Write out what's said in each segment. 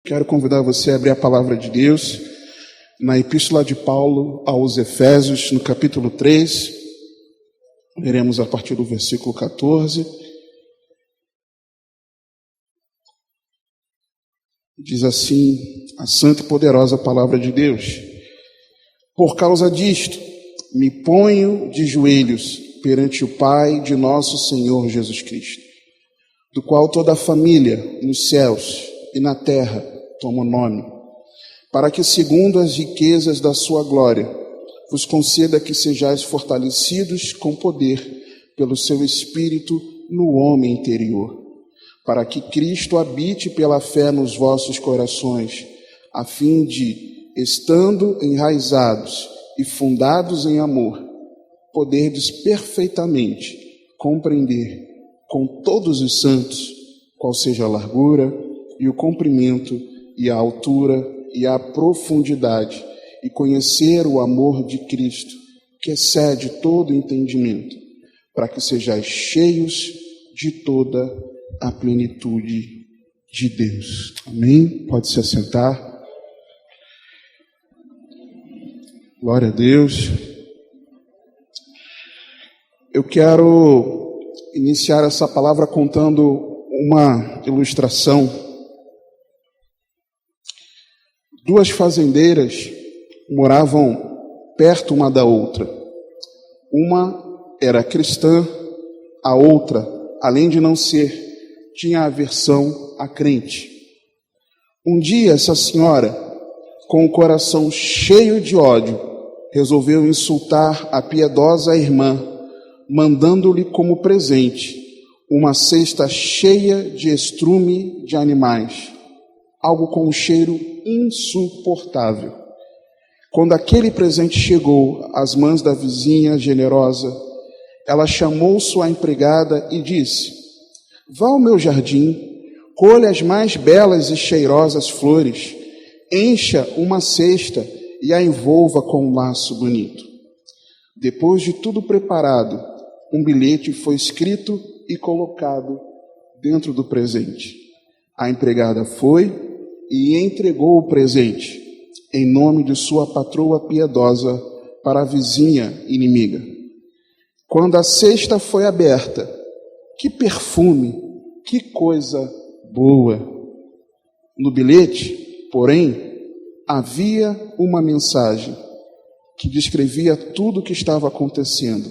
Quero convidar você a abrir a palavra de Deus na Epístola de Paulo aos Efésios, no capítulo 3. Leremos a partir do versículo 14. Diz assim a santa e poderosa palavra de Deus: Por causa disto, me ponho de joelhos perante o Pai de nosso Senhor Jesus Cristo, do qual toda a família nos céus e na terra toma o nome, para que, segundo as riquezas da sua glória, vos conceda que sejais fortalecidos com poder pelo seu Espírito no homem interior, para que Cristo habite pela fé nos vossos corações, a fim de, estando enraizados e fundados em amor, poderdes perfeitamente compreender com todos os santos qual seja a largura e o comprimento e a altura e a profundidade, e conhecer o amor de Cristo, que excede todo entendimento, para que sejais cheios de toda a plenitude de Deus. Amém? Pode se assentar. Glória a Deus. Eu quero iniciar essa palavra contando uma ilustração. Duas fazendeiras moravam perto uma da outra. Uma era cristã, a outra, além de não ser, tinha aversão a crente. Um dia, essa senhora, com o coração cheio de ódio, resolveu insultar a piedosa irmã, mandando-lhe como presente uma cesta cheia de estrume de animais, algo com um cheiro insuportável. Quando aquele presente chegou às mãos da vizinha generosa, ela chamou sua empregada e disse: Vá ao meu jardim, colha as mais belas e cheirosas flores, encha uma cesta e a envolva com um laço bonito. Depois de tudo preparado, um bilhete foi escrito e colocado dentro do presente. A empregada foi e entregou o presente, em nome de sua patroa piedosa, para a vizinha inimiga. Quando a cesta foi aberta, que perfume, que coisa boa! No bilhete, porém, havia uma mensagem que descrevia tudo o que estava acontecendo.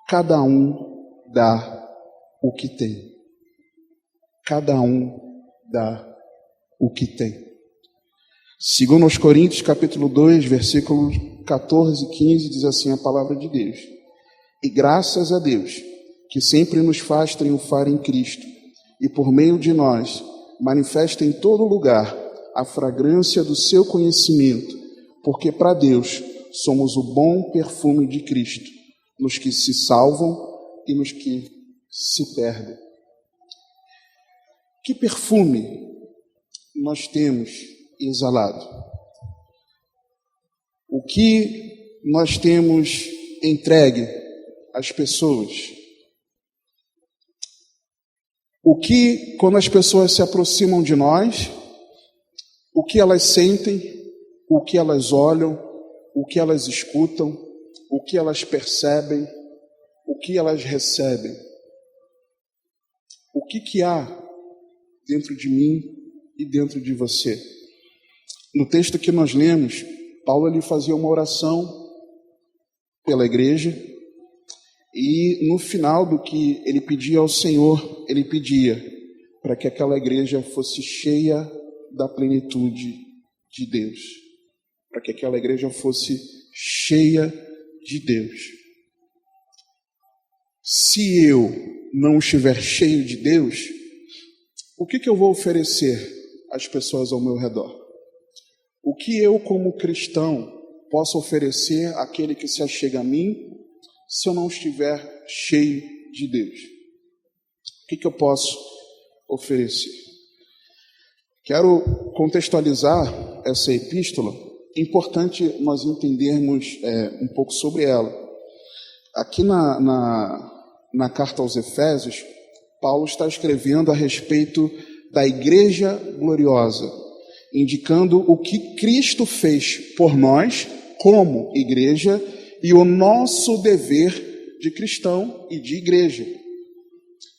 Cada um dá o que tem. Cada um dá o que tem. Segundo aos Coríntios, capítulo 2, versículos 14 e 15, diz assim a palavra de Deus: E graças a Deus, que sempre nos faz triunfar em Cristo, e por meio de nós manifesta em todo lugar a fragrância do seu conhecimento, porque para Deus somos o bom perfume de Cristo, nos que se salvam e nos que se perdem. Que perfume nós temos exalado? O que nós temos entregue às pessoas? O que, quando as pessoas se aproximam de nós, o que elas sentem, o que elas olham, o que elas escutam, o que elas percebem, o que elas recebem? O que há dentro de mim e dentro de você? No texto que nós lemos, Paulo ele fazia uma oração pela igreja, e no final do que ele pedia ao Senhor, ele pedia para que aquela igreja fosse cheia da plenitude de Deus, para que aquela igreja fosse cheia de Deus. Se eu não estiver cheio de Deus, o que eu vou oferecer às pessoas ao meu redor? O que eu, como cristão, posso oferecer àquele que se achega a mim, se eu não estiver cheio de Deus? O que eu posso oferecer? Quero contextualizar essa epístola. É importante nós entendermos um pouco sobre ela. Aqui na carta aos Efésios, Paulo está escrevendo a respeito da igreja gloriosa. indicando o que Cristo fez por nós, como igreja, e o nosso dever de cristão e de igreja.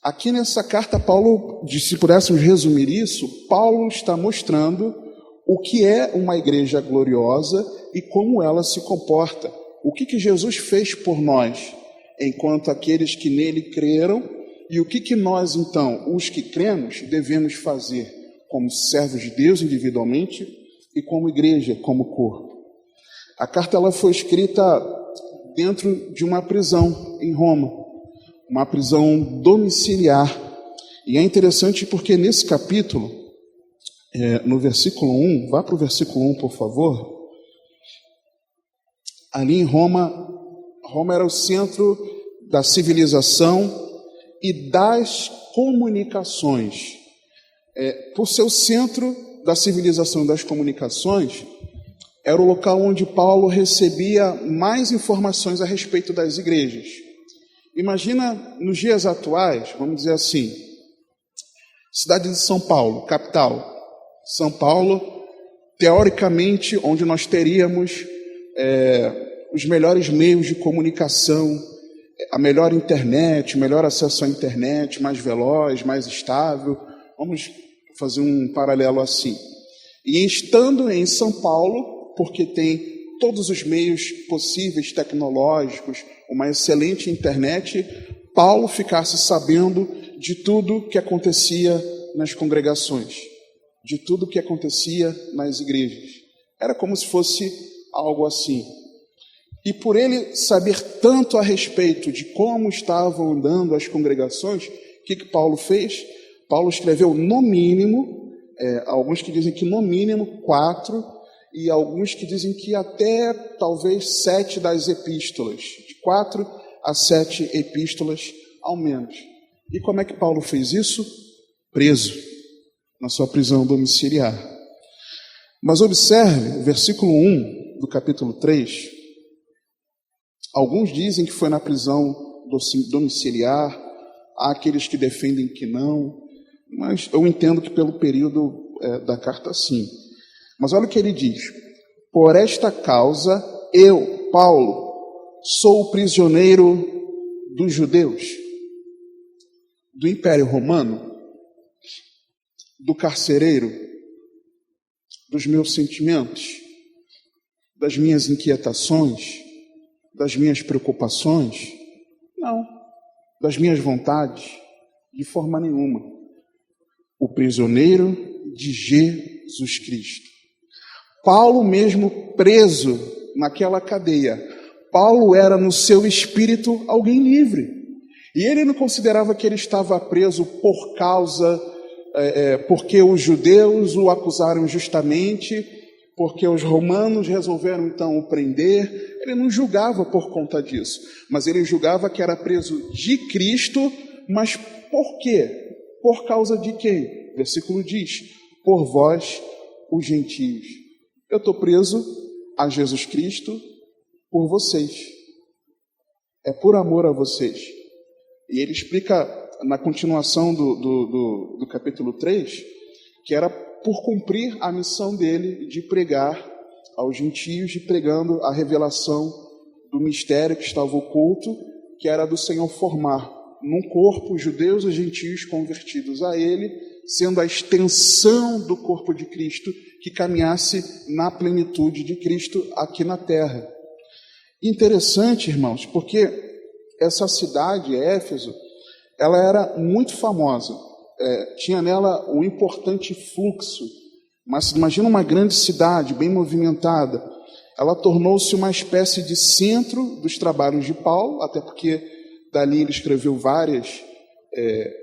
Aqui nessa carta, Paulo, se pudéssemos resumir isso, Paulo está mostrando o que é uma igreja gloriosa e como ela se comporta. O que Jesus fez por nós, enquanto aqueles que nele creram, e o que nós, então, os que cremos, devemos fazer como servos de Deus individualmente e como igreja, como corpo. A carta ela foi escrita dentro de uma prisão em Roma, uma prisão domiciliar. E é interessante porque nesse capítulo, no versículo 1, vá para o versículo 1, por favor. Ali em Roma era o centro da civilização e das comunicações. Por ser o centro da civilização e das comunicações, era o local onde Paulo recebia mais informações a respeito das igrejas. Imagina, nos dias atuais, vamos dizer assim, cidade de São Paulo, capital. São Paulo, teoricamente, onde nós teríamos os melhores meios de comunicação, a melhor internet, o melhor acesso à internet, mais veloz, mais estável. Vamos fazer um paralelo assim. E estando em São Paulo, porque tem todos os meios possíveis tecnológicos, uma excelente internet, Paulo ficasse sabendo de tudo que acontecia nas congregações, de tudo que acontecia nas igrejas. Era como se fosse algo assim. E por ele saber tanto a respeito de como estavam andando as congregações, o que Paulo fez? Paulo escreveu no mínimo, alguns que dizem que no mínimo 4, e alguns que dizem que até talvez 7 das epístolas, de 4 a 7 epístolas ao menos. E como é que Paulo fez isso? Preso, na sua prisão domiciliar. Mas observe o versículo 1 do capítulo 3. Alguns dizem que foi na prisão domiciliar, há aqueles que defendem que não, mas eu entendo que pelo período da carta sim. Mas olha o que ele diz: por esta causa eu, Paulo, sou o prisioneiro dos judeus, do Império Romano, do carcereiro, dos meus sentimentos, das minhas inquietações, das minhas preocupações? Não. Das minhas vontades? De forma nenhuma. O prisioneiro de Jesus Cristo. Paulo mesmo preso naquela cadeia. Paulo era no seu espírito alguém livre. E ele não considerava que ele estava preso por causa, porque os judeus o acusaram injustamente, porque os romanos resolveram então o prender. Ele não julgava por conta disso, mas ele julgava que era preso de Cristo. Mas por quê? Por causa de quem? O versículo diz: por vós, os gentios. Eu estou preso a Jesus Cristo por vocês. É por amor a vocês. E ele explica na continuação do capítulo 3 que era por cumprir a missão dele de pregar aos gentios, de pregando a revelação do mistério que estava oculto, que era do Senhor formar num corpo judeus e gentios convertidos a ele, sendo a extensão do corpo de Cristo que caminhasse na plenitude de Cristo aqui na terra. Interessante, irmãos, porque essa cidade, Éfeso, ela era muito famosa. Tinha nela um importante fluxo. Mas imagina uma grande cidade, bem movimentada. Ela tornou-se uma espécie de centro dos trabalhos de Paulo, até porque dali ele escreveu várias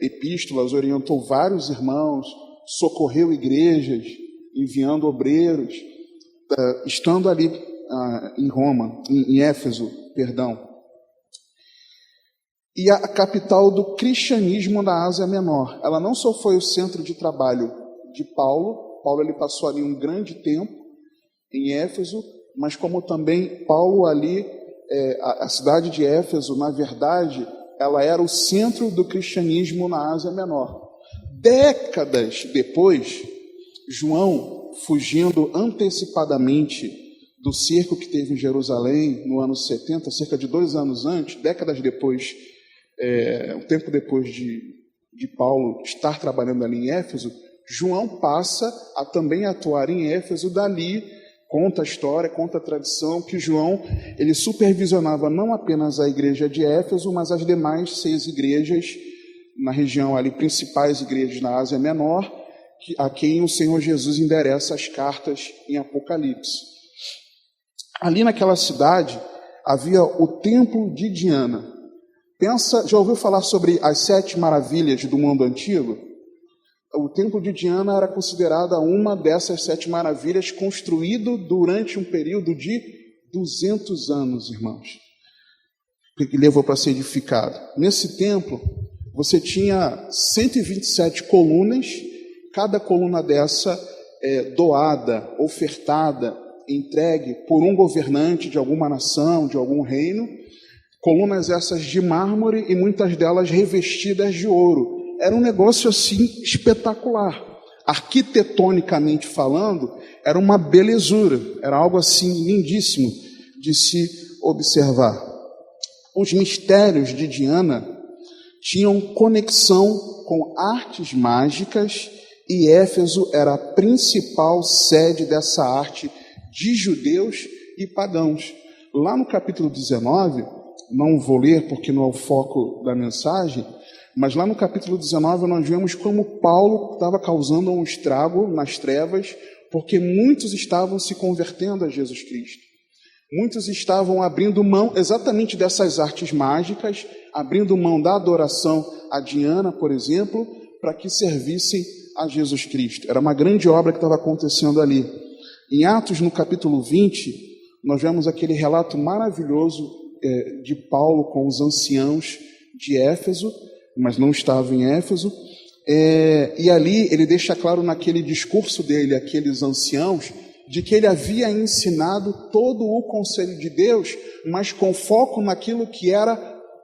epístolas, orientou vários irmãos, socorreu igrejas, enviando obreiros, estando ali em Roma, em Éfeso, perdão. E a capital do cristianismo na Ásia Menor. Ela não só foi o centro de trabalho de Paulo. Paulo ele passou ali um grande tempo em Éfeso, mas como também Paulo ali, a cidade de Éfeso, na verdade, ela era o centro do cristianismo na Ásia Menor. Décadas depois, João, fugindo antecipadamente do cerco que teve em Jerusalém no ano 70, cerca de 2 anos antes, décadas depois, um tempo depois de Paulo estar trabalhando ali em Éfeso, João passa a também atuar em Éfeso. Dali conta a história, conta a tradição que João ele supervisionava não apenas a igreja de Éfeso, mas as demais 6 igrejas na região ali, principais igrejas na Ásia Menor, a quem o Senhor Jesus endereça as cartas em Apocalipse. Ali naquela cidade havia o templo de Diana. Já ouviu falar sobre as 7 maravilhas do mundo antigo? O templo de Diana era considerada uma dessas 7 maravilhas, construído durante um período de 200 anos, irmãos, que levou para ser edificado. Nesse templo, você tinha 127 colunas, cada coluna dessa doada, ofertada, entregue por um governante de alguma nação, de algum reino, colunas essas de mármore e muitas delas revestidas de ouro. Era um negócio assim espetacular. Arquitetonicamente falando, era uma belezura, era algo assim lindíssimo de se observar. Os mistérios de Diana tinham conexão com artes mágicas e Éfeso era a principal sede dessa arte de judeus e pagãos. Lá no capítulo 19, não vou ler porque não é o foco da mensagem, mas lá no capítulo 19 nós vemos como Paulo estava causando um estrago nas trevas, porque muitos estavam se convertendo a Jesus Cristo. Muitos estavam abrindo mão exatamente dessas artes mágicas, abrindo mão da adoração a Diana, por exemplo, para que servissem a Jesus Cristo. Era uma grande obra que estava acontecendo ali. Em Atos, no capítulo 20, nós vemos aquele relato maravilhoso de Paulo com os anciãos de Éfeso, mas não estava em Éfeso, e ali ele deixa claro naquele discurso dele, aqueles anciãos, de que ele havia ensinado todo o conselho de Deus, mas com foco naquilo que era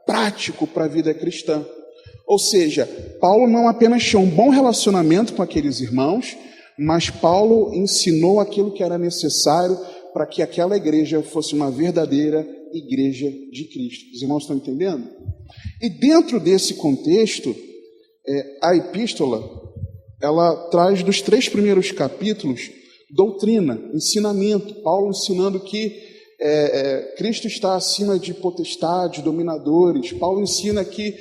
prático para a vida cristã. Ou seja, Paulo não apenas tinha um bom relacionamento com aqueles irmãos, mas Paulo ensinou aquilo que era necessário para que aquela igreja fosse uma verdadeira igreja de Cristo. Os irmãos estão entendendo? E dentro desse contexto, a epístola, ela traz dos 3 primeiros capítulos doutrina, ensinamento. Paulo ensinando que Cristo está acima de potestades, dominadores. Paulo ensina que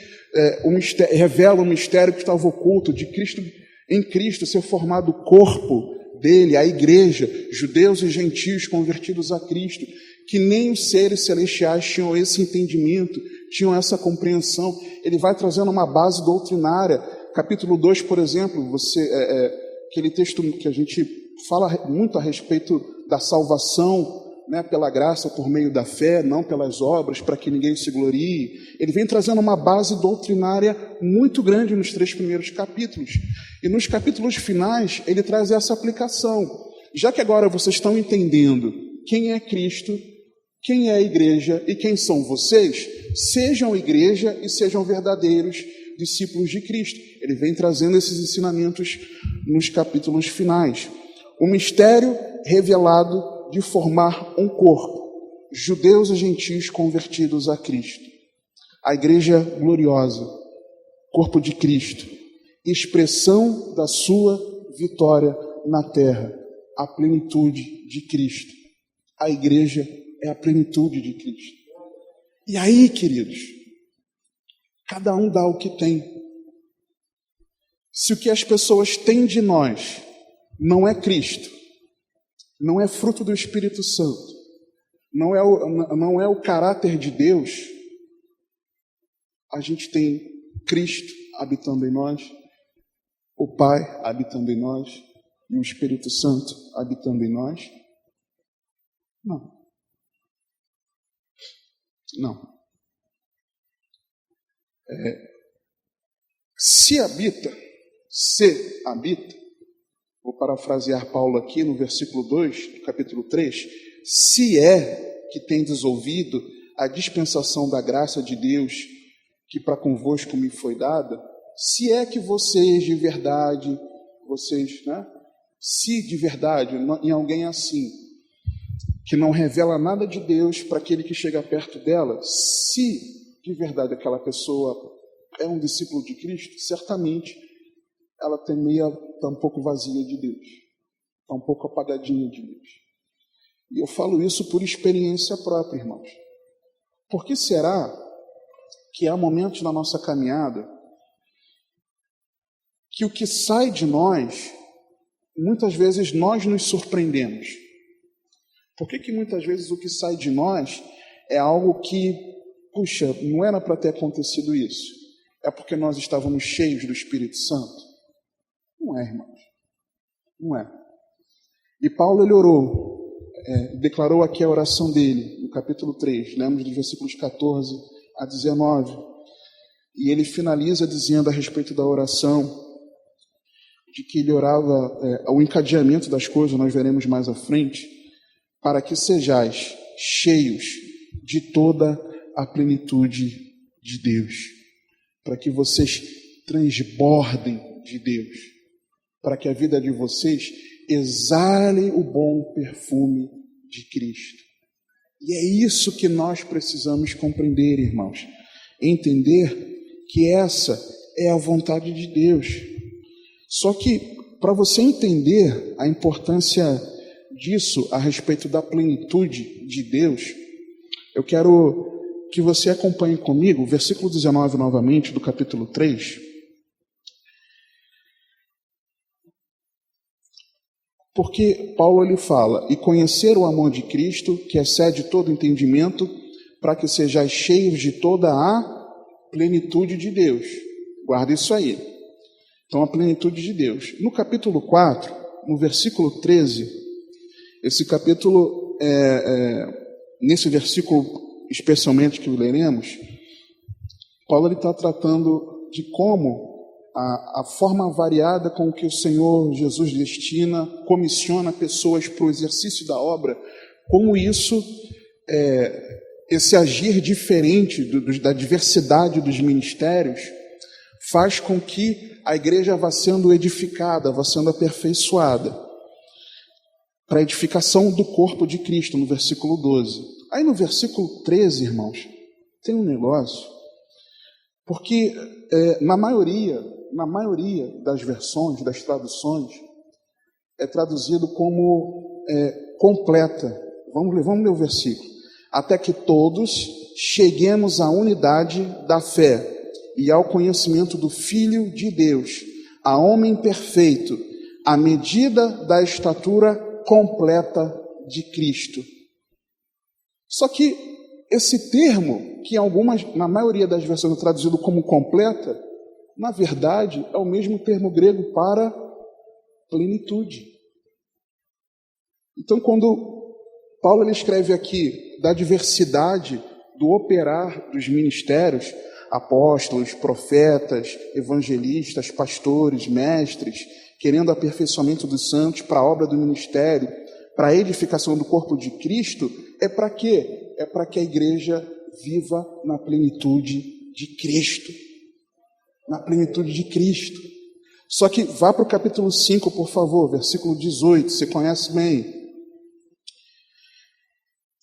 revela o mistério que estava oculto de Cristo, em Cristo ser formado o corpo dele, a igreja, judeus e gentios convertidos a Cristo, que nem os seres celestiais tinham esse entendimento, tinham essa compreensão. Ele vai trazendo uma base doutrinária. Capítulo 2, por exemplo, aquele texto que a gente fala muito a respeito da salvação, né, pela graça por meio da fé, não pelas obras, para que ninguém se glorie. Ele vem trazendo uma base doutrinária muito grande nos 3 primeiros capítulos. E nos capítulos finais, ele traz essa aplicação. Já que agora vocês estão entendendo quem é Cristo, quem é a igreja e quem são vocês, sejam igreja e sejam verdadeiros discípulos de Cristo. Ele vem trazendo esses ensinamentos nos capítulos finais. O mistério revelado de formar um corpo, judeus e gentios convertidos a Cristo. A igreja gloriosa, corpo de Cristo, expressão da sua vitória na terra, a plenitude de Cristo. A igreja é a plenitude de Cristo. E aí, queridos, cada um dá o que tem. Se o que as pessoas têm de nós não é Cristo, não é fruto do Espírito Santo, não é o caráter de Deus, a gente tem Cristo habitando em nós, o Pai habitando em nós e o Espírito Santo habitando em nós? Não. Não. Se habita, vou parafrasear Paulo aqui no versículo 2, do capítulo 3, se é que tendes ouvido a dispensação da graça de Deus que para convosco me foi dada, se é que vocês de verdade, Se de verdade em alguém assim, que não revela nada de Deus para aquele que chega perto dela, se de verdade aquela pessoa é um discípulo de Cristo, certamente ela está um pouco vazia de Deus, está um pouco apagadinha de Deus. E eu falo isso por experiência própria, irmãos. Por que será que há momentos na nossa caminhada que o que sai de nós, muitas vezes nós nos surpreendemos? Por que muitas vezes o que sai de nós é algo que, puxa, não era para ter acontecido isso? É porque nós estávamos cheios do Espírito Santo? Não é, irmãos. Não é. E Paulo, ele orou, declarou aqui a oração dele, no capítulo 3, lemos dos versículos 14 a 19, e ele finaliza dizendo a respeito da oração, de que ele orava ao encadeamento das coisas, nós veremos mais à frente, para que sejais cheios de toda a plenitude de Deus, para que vocês transbordem de Deus, para que a vida de vocês exale o bom perfume de Cristo. E é isso que nós precisamos compreender, irmãos, entender que essa é a vontade de Deus. Só que, para você entender a importância disso a respeito da plenitude de Deus, eu quero que você acompanhe comigo o versículo 19 novamente do capítulo 3. Porque Paulo ele fala, e conhecer o amor de Cristo, que excede todo entendimento, para que sejais cheios de toda a plenitude de Deus. Guarda isso aí. Então, a plenitude de Deus. No capítulo 4, no versículo 13, esse capítulo, nesse versículo especialmente que leremos, Paulo está tratando de como a forma variada com que o Senhor Jesus destina, comissiona pessoas para o exercício da obra, como isso, esse agir diferente da diversidade dos ministérios, faz com que a igreja vá sendo edificada, vá sendo aperfeiçoada, para a edificação do corpo de Cristo, no versículo 12. Aí no versículo 13, irmãos, tem um negócio, porque na maioria das versões, das traduções, é traduzido como completa. Vamos ler o versículo. Até que todos cheguemos à unidade da fé e ao conhecimento do Filho de Deus, a homem perfeito, à medida da estatura completa de Cristo. Só que esse termo, que na maioria das versões é traduzido como completa, na verdade é o mesmo termo grego para plenitude. Então, quando Paulo ele escreve aqui da diversidade do operar dos ministérios, apóstolos, profetas, evangelistas, pastores, mestres, querendo aperfeiçoamento dos santos para a obra do ministério, para a edificação do corpo de Cristo, é para quê? É para que a igreja viva na plenitude de Cristo. Na plenitude de Cristo. Só que vá para o capítulo 5, por favor, versículo 18, você conhece bem.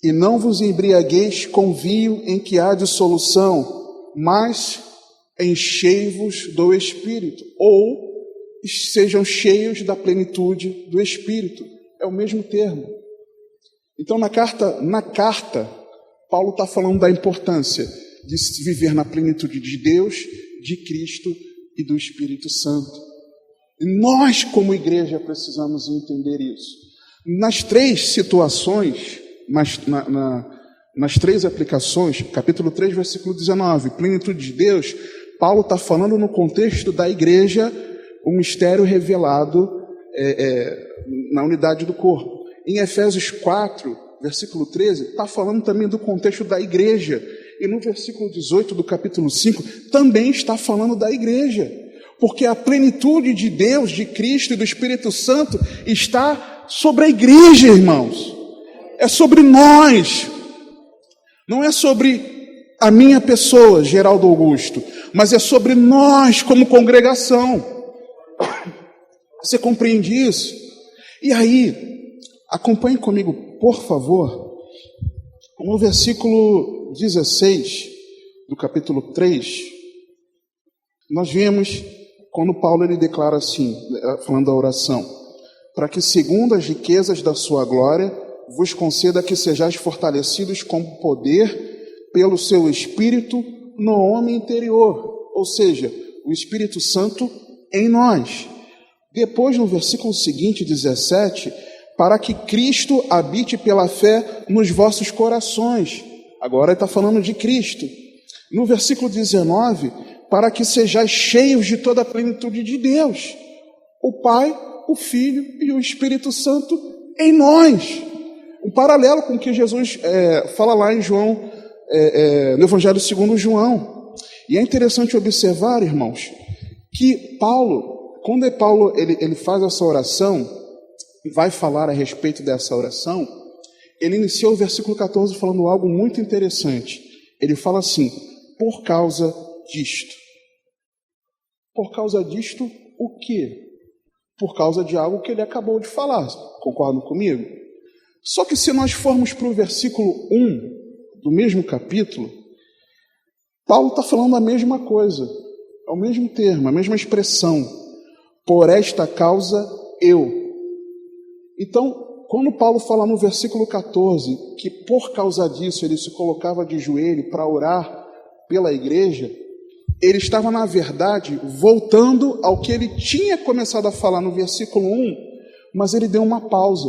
E não vos embriagueis com vinho em que há dissolução, mas enchei-vos do Espírito, ou sejam cheios da plenitude do Espírito. É o mesmo termo. Então, na carta, Paulo está falando da importância de viver na plenitude de Deus, de Cristo e do Espírito Santo. E nós, como igreja, precisamos entender isso. Nas três situações, nas três aplicações, capítulo 3, versículo 19, plenitude de Deus, Paulo está falando no contexto da igreja, o mistério revelado na unidade do corpo. Em Efésios 4, versículo 13, está falando também do contexto da igreja. E no versículo 18 do capítulo 5, também está falando da igreja. Porque a plenitude de Deus, de Cristo e do Espírito Santo está sobre a igreja, irmãos. É sobre nós. Não é sobre a minha pessoa, Geraldo Augusto, mas é sobre nós como congregação. Você compreende isso? E aí, acompanhe comigo, por favor, no versículo 16 do capítulo 3, nós vemos quando Paulo ele declara assim, falando da oração, para que segundo as riquezas da sua glória, vos conceda que sejais fortalecidos com poder pelo seu Espírito no homem interior, ou seja, o Espírito Santo em nós. Depois, no versículo seguinte, 17, para que Cristo habite pela fé nos vossos corações. Agora ele está falando de Cristo. No versículo 19, para que sejais cheios de toda a plenitude de Deus. O Pai, o Filho e o Espírito Santo em nós. Um paralelo com o que Jesus fala lá em João, no Evangelho segundo João. E é interessante observar, irmãos, que Paulo, quando Paulo ele faz essa oração, vai falar a respeito dessa oração, ele inicia o versículo 14 falando algo muito interessante. Ele fala assim, por causa disto. Por causa disto, o quê? Por causa de algo que ele acabou de falar. Concordam comigo? Só que se nós formos para o versículo 1 do mesmo capítulo, Paulo está falando a mesma coisa, é o mesmo termo, a mesma expressão. Por esta causa, eu. Então, quando Paulo fala no versículo 14, que por causa disso ele se colocava de joelho para orar pela igreja, ele estava, na verdade, voltando ao que ele tinha começado a falar no versículo 1, mas ele deu uma pausa.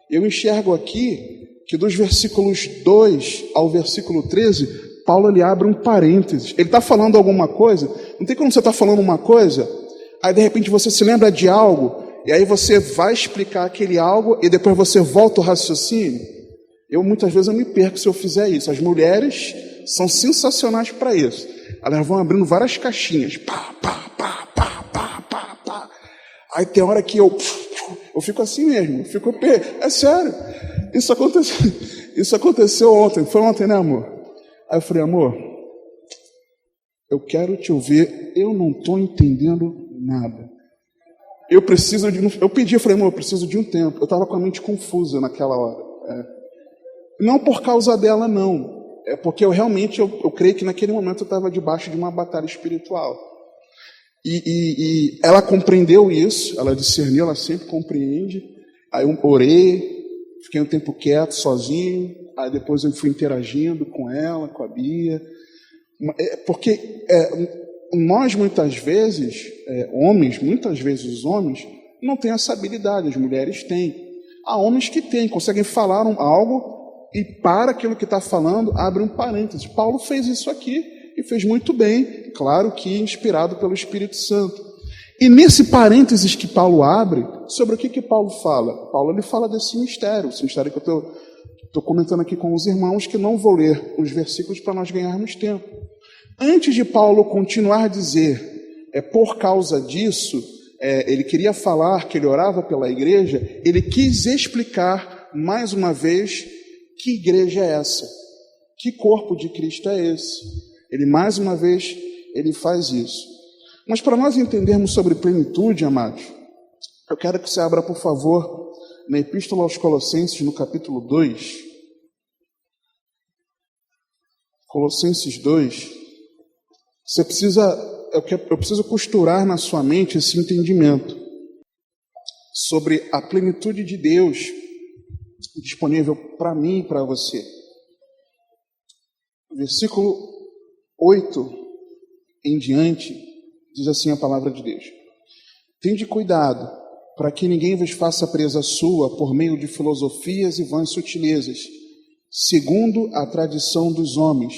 Eu enxergo aqui que dos versículos 2 ao versículo 13, Paulo ele abre um parênteses. Ele está falando alguma coisa, não tem como você estar falando uma coisa, aí de repente você se lembra de algo, e aí você vai explicar aquele algo, e depois você volta ao raciocínio. Muitas vezes eu me perco se eu fizer isso. As mulheres são sensacionais para isso. Elas vão abrindo várias caixinhas. Pá, pá, pá, pá, pá, pá, pá. Aí tem hora que eu fico assim mesmo. É sério. Isso aconteceu ontem. Foi ontem, né, amor? Aí eu falei, amor, eu quero te ouvir. Eu não estou entendendo nada. Eu falei, amor, eu preciso de um tempo. Eu estava com a mente confusa naquela hora. Não por causa dela, não. É porque eu creio que naquele momento eu estava debaixo de uma batalha espiritual. E ela compreendeu isso, ela discerniu, ela sempre compreende. Aí eu orei, fiquei um tempo quieto, sozinho. Aí depois eu fui interagindo com ela, com a Bia. Porque nós muitas vezes, muitas vezes os homens, não têm essa habilidade, as mulheres têm. Há homens que têm, conseguem falar algo e para aquilo que está falando, abre um parênteses. Paulo fez isso aqui e fez muito bem, claro que inspirado pelo Espírito Santo. E nesse parênteses que Paulo abre, sobre o que Paulo fala? Paulo ele fala desse mistério, esse mistério que eu estou comentando aqui com os irmãos, que não vou ler os versículos para nós ganharmos tempo. Antes de Paulo continuar a dizer, por causa disso, ele queria falar que ele orava pela igreja, ele quis explicar mais uma vez que igreja é essa, que corpo de Cristo é esse. Ele mais uma vez, ele faz isso. Mas para nós entendermos sobre plenitude, amados, eu quero que você abra, por favor, na Epístola aos Colossenses, no capítulo 2. Colossenses 2. Eu preciso costurar na sua mente esse entendimento sobre a plenitude de Deus disponível para mim e para você. Versículo 8 em diante, diz assim a palavra de Deus: tende cuidado para que ninguém vos faça presa sua por meio de filosofias e vãs sutilezas, segundo a tradição dos homens,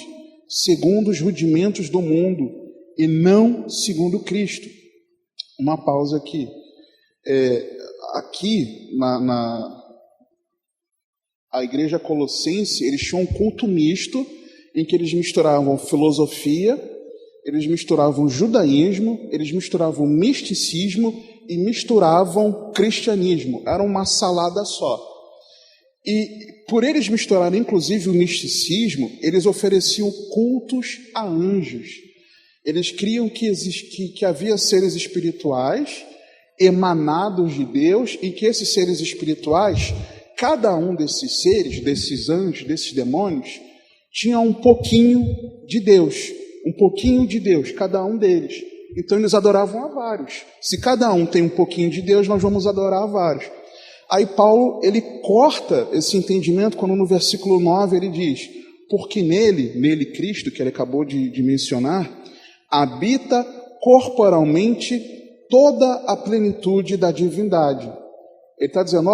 segundo os rudimentos do mundo, e não segundo Cristo. Uma pausa aqui. Aqui, a igreja colossense, eles tinham um culto misto, em que eles misturavam filosofia, eles misturavam judaísmo, eles misturavam misticismo e misturavam cristianismo. Era uma salada só. E por eles misturarem inclusive o misticismo, eles ofereciam cultos a anjos. Eles criam que havia seres espirituais emanados de Deus, e que esses seres espirituais, cada um desses seres, desses anjos, desses demônios, tinha um pouquinho de Deus, cada um deles. Então eles adoravam a vários. Se cada um tem um pouquinho de Deus, nós vamos adorar a vários. Aí Paulo, ele corta esse entendimento quando no versículo 9 ele diz: porque nele Cristo, que ele acabou de mencionar, habita corporalmente toda a plenitude da divindade. Ele está dizendo,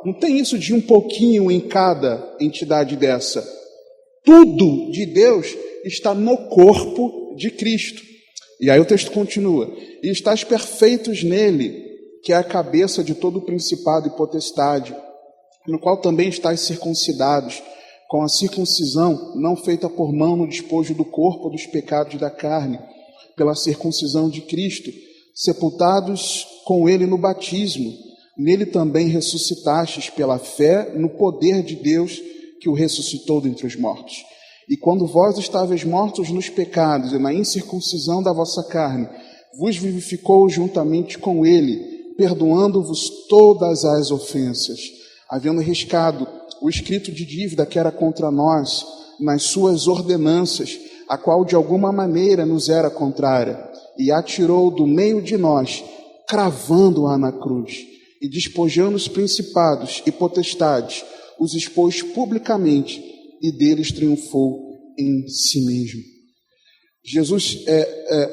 não tem isso de um pouquinho em cada entidade dessa. Tudo de Deus está no corpo de Cristo. E aí o texto continua: e estáis perfeitos nele, que é a cabeça de todo principado e potestade, no qual também estáis circuncidados, com a circuncisão não feita por mão no despojo do corpo dos pecados da carne, pela circuncisão de Cristo, sepultados com ele no batismo, nele também ressuscitastes pela fé no poder de Deus que o ressuscitou dentre os mortos. E quando vós estáveis mortos nos pecados e na incircuncisão da vossa carne, vos vivificou juntamente com ele, perdoando-vos todas as ofensas, havendo riscado o escrito de dívida que era contra nós, nas suas ordenanças, a qual de alguma maneira nos era contrária, e a tirou do meio de nós, cravando-a na cruz, e despojando os principados e potestades, os expôs publicamente, e deles triunfou em si mesmo.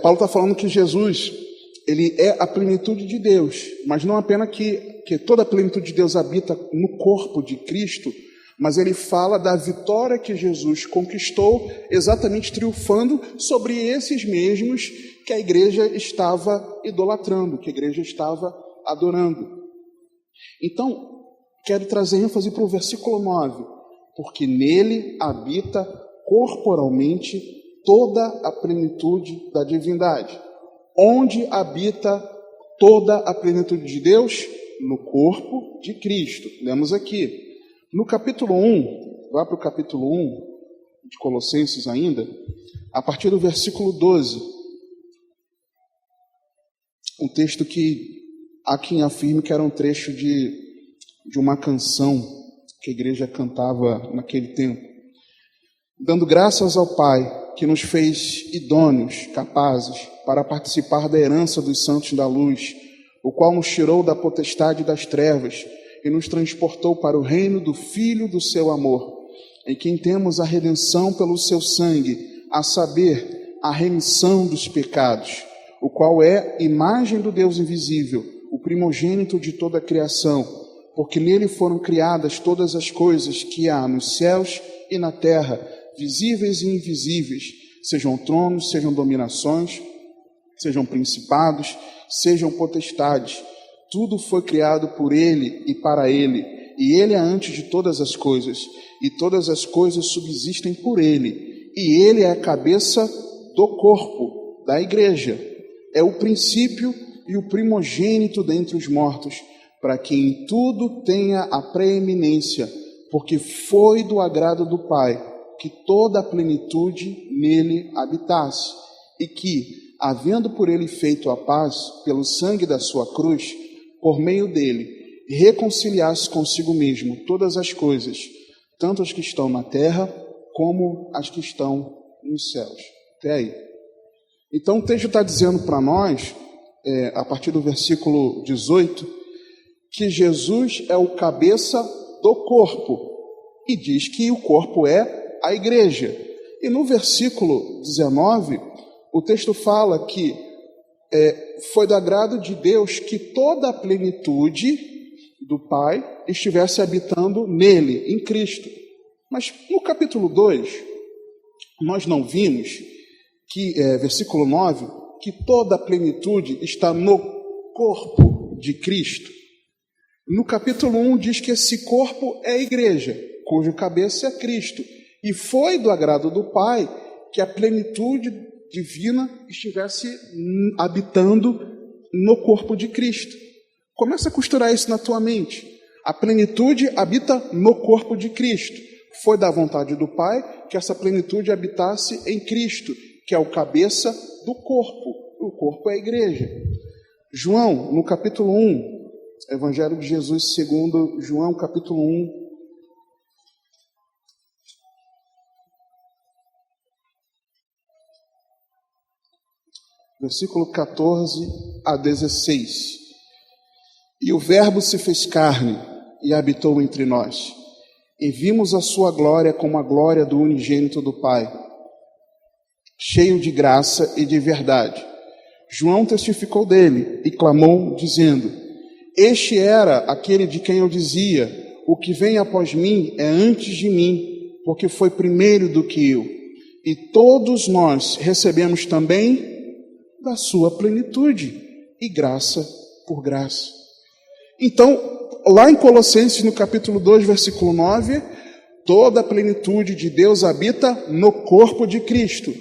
Paulo está falando que Jesus, ele é a plenitude de Deus, mas não apenas que toda a plenitude de Deus habita no corpo de Cristo, mas ele fala da vitória que Jesus conquistou, exatamente triunfando sobre esses mesmos que a igreja estava idolatrando, que a igreja estava adorando. Então, quero trazer ênfase para o versículo 9, porque nele habita corporalmente toda a plenitude da divindade. Onde habita toda a plenitude de Deus? No corpo de Cristo. Lemos aqui. No capítulo 1, vai para o capítulo 1 de Colossenses ainda, a partir do versículo 12. Um texto que há quem afirme que era um trecho de uma canção que a igreja cantava naquele tempo. Dando graças ao Pai, que nos fez idôneos, capazes, para participar da herança dos santos da luz, o qual nos tirou da potestade das trevas e nos transportou para o reino do Filho do seu amor, em quem temos a redenção pelo seu sangue, a saber, a remissão dos pecados, o qual é imagem do Deus invisível, o primogênito de toda a criação, porque nele foram criadas todas as coisas que há nos céus e na terra, visíveis e invisíveis, sejam tronos, sejam dominações, sejam principados, sejam potestades. Tudo foi criado por ele e para ele, e ele é antes de todas as coisas, e todas as coisas subsistem por ele, e ele é a cabeça do corpo, da igreja. É o princípio e o primogênito dentre os mortos, para que em tudo tenha a preeminência, porque foi do agrado do Pai que toda a plenitude nele habitasse, e que, havendo por ele feito a paz pelo sangue da sua cruz, por meio dele, reconciliasse consigo mesmo todas as coisas, tanto as que estão na terra, como as que estão nos céus. Até aí. Então o texto está dizendo para nós, a partir do versículo 18, que Jesus é o cabeça do corpo, e diz que o corpo é a igreja. E no versículo 19, o texto fala que foi do agrado de Deus que toda a plenitude do Pai estivesse habitando nele, em Cristo. Mas no capítulo 2, nós não vimos que, versículo 9, que toda a plenitude está no corpo de Cristo. No capítulo 1 diz que esse corpo é a igreja, cujo cabeça é Cristo. E foi do agrado do Pai que a plenitude divina estivesse habitando no corpo de Cristo. Começa a costurar isso na tua mente. A plenitude habita no corpo de Cristo. Foi da vontade do Pai que essa plenitude habitasse em Cristo, que é o cabeça do corpo. O corpo é a igreja. João, no capítulo 1, Evangelho de Jesus segundo João, capítulo 1, versículo 14 a 16. E o Verbo se fez carne e habitou entre nós, e vimos a sua glória como a glória do unigênito do Pai, cheio de graça e de verdade. João testificou dele e clamou, dizendo: Este era aquele de quem eu dizia: o que vem após mim é antes de mim, porque foi primeiro do que eu. E todos nós recebemos também da sua plenitude, e graça por graça. Então, lá em Colossenses, no capítulo 2, versículo 9, toda a plenitude de Deus habita no corpo de Cristo.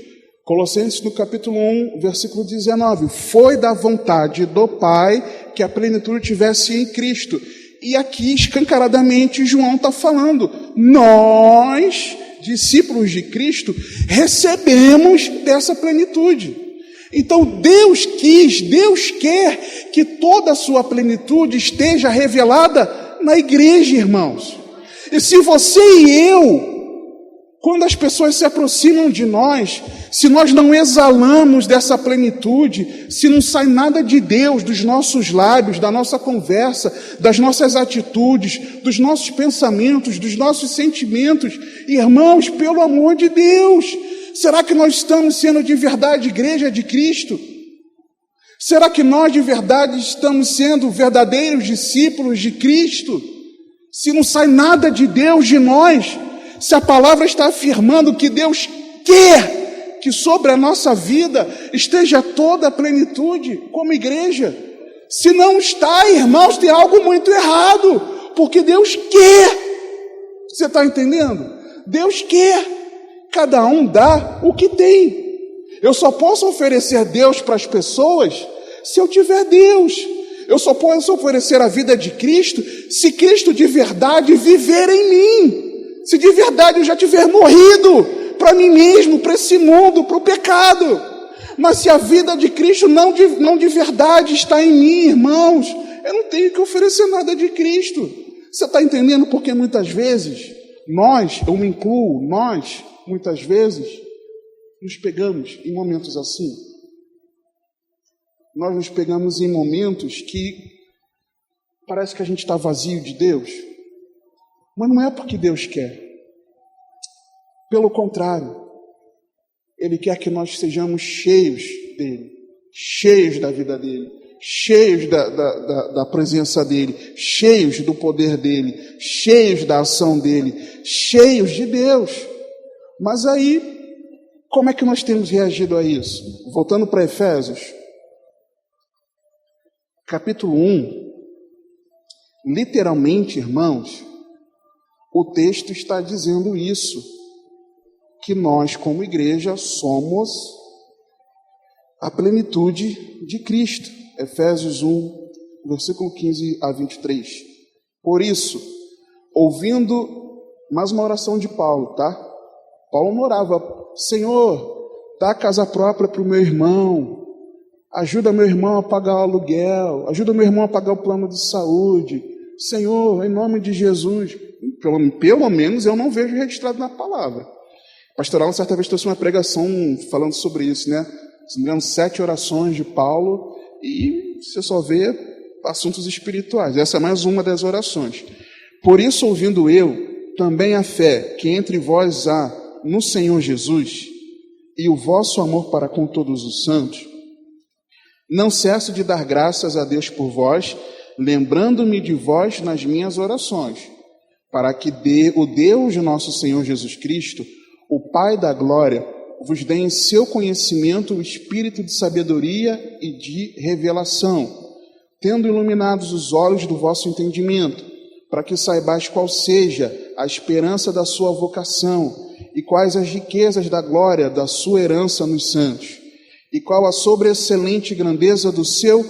Colossenses, no capítulo 1, versículo 19, foi da vontade do Pai que a plenitude tivesse em Cristo. E aqui, escancaradamente, João está falando, nós, discípulos de Cristo, recebemos dessa plenitude. Então Deus quer que toda a sua plenitude esteja revelada na igreja, irmãos. E se você e eu, quando as pessoas se aproximam de nós, se nós não exalamos dessa plenitude, se não sai nada de Deus dos nossos lábios, da nossa conversa, das nossas atitudes, dos nossos pensamentos, dos nossos sentimentos, irmãos, pelo amor de Deus, será que nós estamos sendo de verdade igreja de Cristo? Será que nós de verdade estamos sendo verdadeiros discípulos de Cristo? Se não sai nada de Deus de nós, se a palavra está afirmando que Deus quer que sobre a nossa vida esteja toda a plenitude como igreja, se não está, irmãos, tem algo muito errado, porque Deus quer. Você está entendendo? Deus quer. Cada um dá o que tem. Eu só posso oferecer Deus para as pessoas se eu tiver Deus. Eu só posso oferecer a vida de Cristo se Cristo de verdade viver em mim. Se de verdade eu já tiver morrido para mim mesmo, para esse mundo, para o pecado. Mas se a vida de Cristo não de verdade está em mim, irmãos, eu não tenho que oferecer nada de Cristo. Você está entendendo? Porque muitas vezes nós, eu me incluo, nós, muitas vezes, nos pegamos em momentos assim. Nós nos pegamos em momentos que parece que a gente está vazio de Deus. Mas não é porque Deus quer. Pelo contrário, Ele quer que nós sejamos cheios dEle, cheios da vida dEle, cheios da presença dEle, cheios do poder dEle, cheios da ação dEle, cheios de Deus. Mas aí, como é que nós temos reagido a isso? Voltando para Efésios, capítulo 1, literalmente, irmãos, o texto está dizendo isso, que nós, como igreja, somos a plenitude de Cristo. Efésios 1, versículo 15 a 23. Por isso, ouvindo, mais uma oração de Paulo, tá? Paulo orava: Senhor, dá casa própria para o meu irmão, ajuda meu irmão a pagar o aluguel, ajuda meu irmão a pagar o plano de saúde. Senhor, em nome de Jesus. Pelo menos eu não vejo registrado na palavra. Pastoral, certa vez, trouxe uma pregação falando sobre isso, né? Se não me engano, 7 orações de Paulo, e você só vê assuntos espirituais. Essa é mais uma das orações. Por isso, ouvindo eu também a fé que entre vós há no Senhor Jesus e o vosso amor para com todos os santos, não cesso de dar graças a Deus por vós, lembrando-me de vós nas minhas orações, para que o Deus de nosso Senhor Jesus Cristo, o Pai da glória, vos dê em seu conhecimento o espírito de sabedoria e de revelação, tendo iluminados os olhos do vosso entendimento, para que saibais qual seja a esperança da sua vocação e quais as riquezas da glória da sua herança nos santos, e qual a sobreexcelente grandeza do seu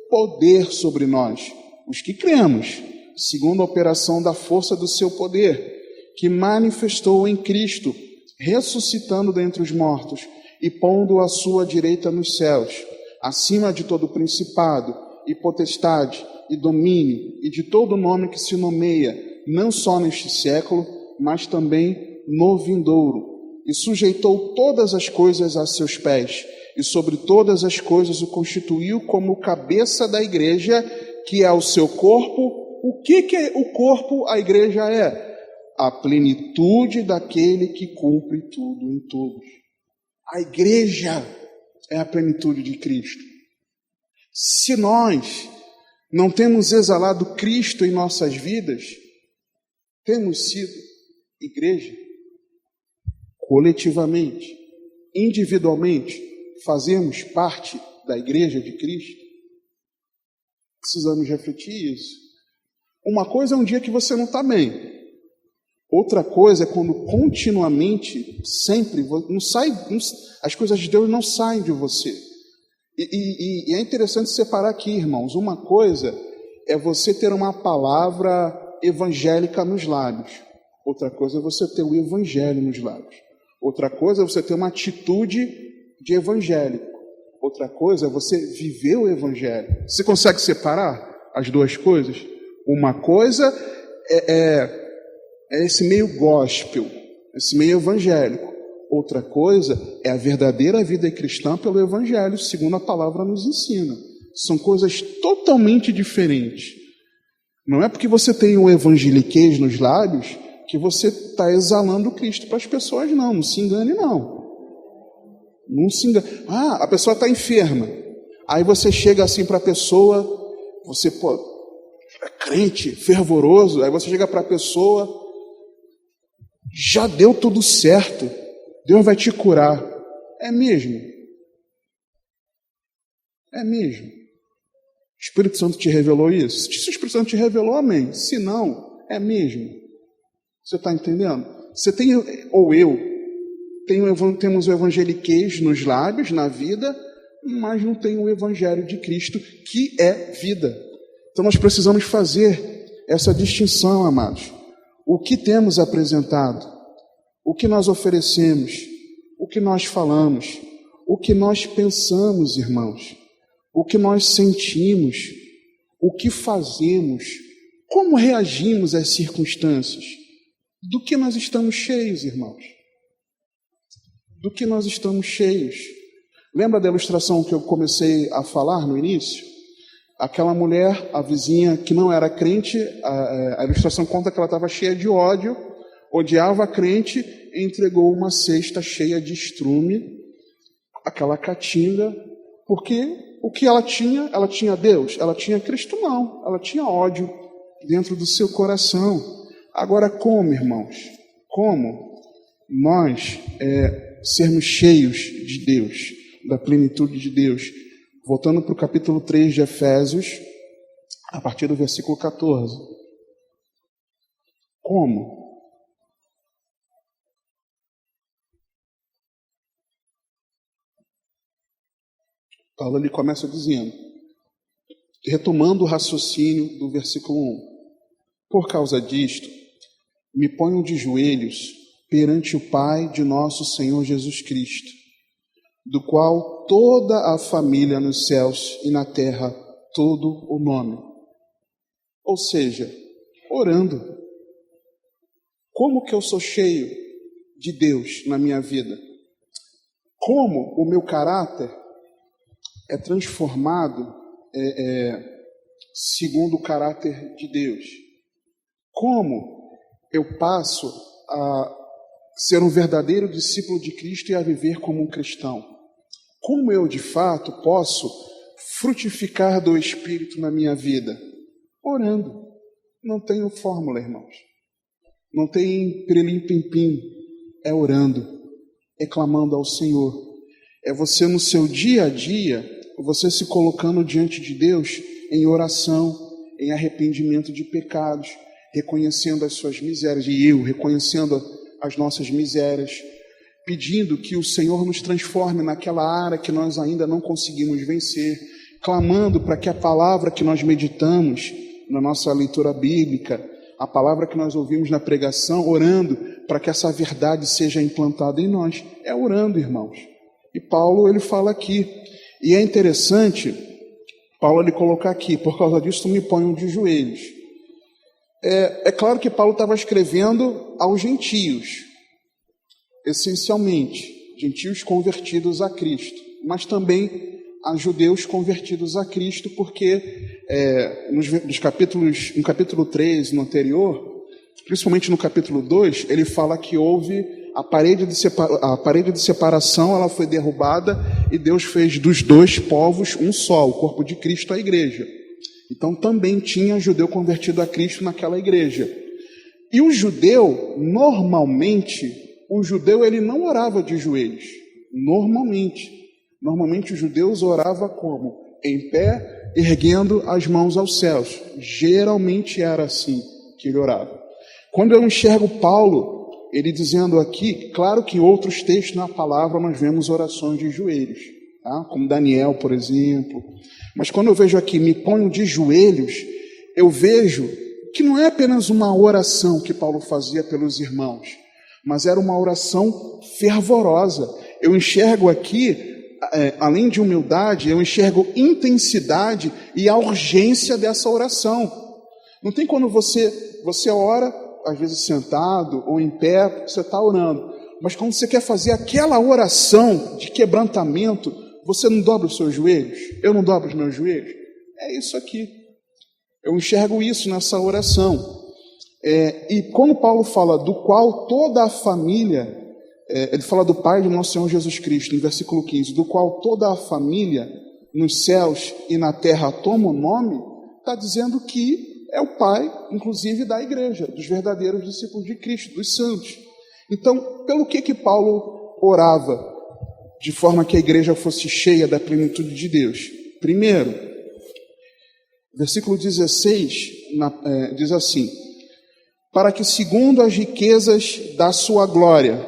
poder sobre nós, os que cremos, segundo a operação da força do seu poder, que manifestou em Cristo, ressuscitando dentre os mortos e pondo à sua direita nos céus, acima de todo principado, e potestade, e domínio, e de todo nome que se nomeia, não só neste século, mas também no vindouro. E sujeitou todas as coisas a seus pés, e sobre todas as coisas o constituiu como cabeça da igreja, que é o seu corpo. O que é o corpo? A igreja é a plenitude daquele que cumpre tudo em todos. A igreja é a plenitude de Cristo. Se nós não temos exalado Cristo em nossas vidas, temos sido igreja. Coletivamente, individualmente, fazemos parte da igreja de Cristo. Precisamos refletir isso. Uma coisa é um dia que você não está bem. Outra coisa é quando continuamente, sempre, as coisas de Deus não saem de você. E é interessante separar aqui, irmãos. Uma coisa é você ter uma palavra evangélica nos lábios. Outra coisa é você ter o evangelho nos lábios. Outra coisa é você ter uma atitude de evangélico. Outra coisa é você viver o evangelho. Você consegue separar as duas coisas? Uma coisa é esse meio gospel, esse meio evangélico. Outra coisa é a verdadeira vida cristã pelo evangelho, segundo a palavra nos ensina. São coisas totalmente diferentes. Não é porque você tem um evangeliquez nos lábios que você está exalando Cristo para as pessoas, não. Não se engane, não. Não se engane. A pessoa está enferma. Aí você chega assim para a pessoa, você é crente, fervoroso, aí você chega para a pessoa, já deu tudo certo, Deus vai te curar. É mesmo? É mesmo? O Espírito Santo te revelou isso? Se o Espírito Santo te revelou, amém. Se não, é mesmo. Você está entendendo? Você tem, ou eu, temos o evangeliquez nos lábios, na vida, mas não tem o evangelho de Cristo, que é vida. Então nós precisamos fazer essa distinção, amados. O que temos apresentado, o que nós oferecemos, o que nós falamos, o que nós pensamos, irmãos, o que nós sentimos, o que fazemos, como reagimos às circunstâncias, do que nós estamos cheios, irmãos? Do que nós estamos cheios? Lembra da ilustração que eu comecei a falar no início? Aquela mulher, a vizinha que não era crente, a ilustração conta que ela estava cheia de ódio, odiava a crente e entregou uma cesta cheia de estrume, aquela caatinga, porque o que ela tinha Deus, ela tinha Cristo não, ela tinha ódio dentro do seu coração. Agora como, irmãos? Como nós sermos cheios de Deus, da plenitude de Deus? Voltando para o capítulo 3 de Efésios, a partir do versículo 14. Como? Paulo ele começa dizendo, retomando o raciocínio do versículo 1. Por causa disto, me ponho de joelhos perante o Pai de nosso Senhor Jesus Cristo, do qual toda a família nos céus e na terra, todo o nome. Ou seja, orando. Como que eu sou cheio de Deus na minha vida? Como o meu caráter é transformado segundo o caráter de Deus? Como eu passo a ser um verdadeiro discípulo de Cristo e a viver como um cristão? Como eu, de fato, posso frutificar do Espírito na minha vida? Orando. Não tenho fórmula, irmãos. Não tem pirim-pim-pim. É orando, é clamando ao Senhor. É você no seu dia a dia, você se colocando diante de Deus em oração, em arrependimento de pecados, reconhecendo as suas misérias, e eu reconhecendo as nossas misérias, pedindo que o Senhor nos transforme naquela área que nós ainda não conseguimos vencer, clamando para que a palavra que nós meditamos na nossa leitura bíblica, a palavra que nós ouvimos na pregação, orando para que essa verdade seja implantada em nós. É orando, irmãos. E Paulo, ele fala aqui, e é interessante Paulo ele coloca aqui, por causa disso me ponham de joelhos. É claro que Paulo estava escrevendo aos gentios, essencialmente, gentios convertidos a Cristo, mas também a judeus convertidos a Cristo, porque no capítulo 3, no anterior, principalmente no capítulo 2, ele fala que houve a parede de separação, ela foi derrubada e Deus fez dos dois povos um só, o corpo de Cristo, a igreja. Então também tinha judeu convertido a Cristo naquela igreja. E o judeu, normalmente, ele não orava de joelhos. Normalmente os judeus oravam como? Em pé, erguendo as mãos aos céus. Geralmente era assim que ele orava. Quando eu enxergo Paulo, ele dizendo aqui, claro que em outros textos na palavra nós vemos orações de joelhos, tá? Como Daniel, por exemplo. Mas quando eu vejo aqui, me ponho de joelhos, eu vejo que não é apenas uma oração que Paulo fazia pelos irmãos, mas era uma oração fervorosa. Eu enxergo aqui, além de humildade, eu enxergo intensidade e a urgência dessa oração. Não tem quando você ora, às vezes sentado ou em pé, você está orando, mas quando você quer fazer aquela oração de quebrantamento, você não dobra os seus joelhos? Eu não dobro os meus joelhos? É isso aqui. Eu enxergo isso nessa oração. E quando Paulo fala do qual toda a família, ele fala do Pai de nosso Senhor Jesus Cristo, no versículo 15, do qual toda a família nos céus e na terra toma o nome, está dizendo que é o Pai, inclusive, da igreja, dos verdadeiros discípulos de Cristo, dos santos. Então, pelo que Paulo orava de forma que a igreja fosse cheia da plenitude de Deus? Primeiro, versículo 16 diz assim: para que segundo as riquezas da sua glória,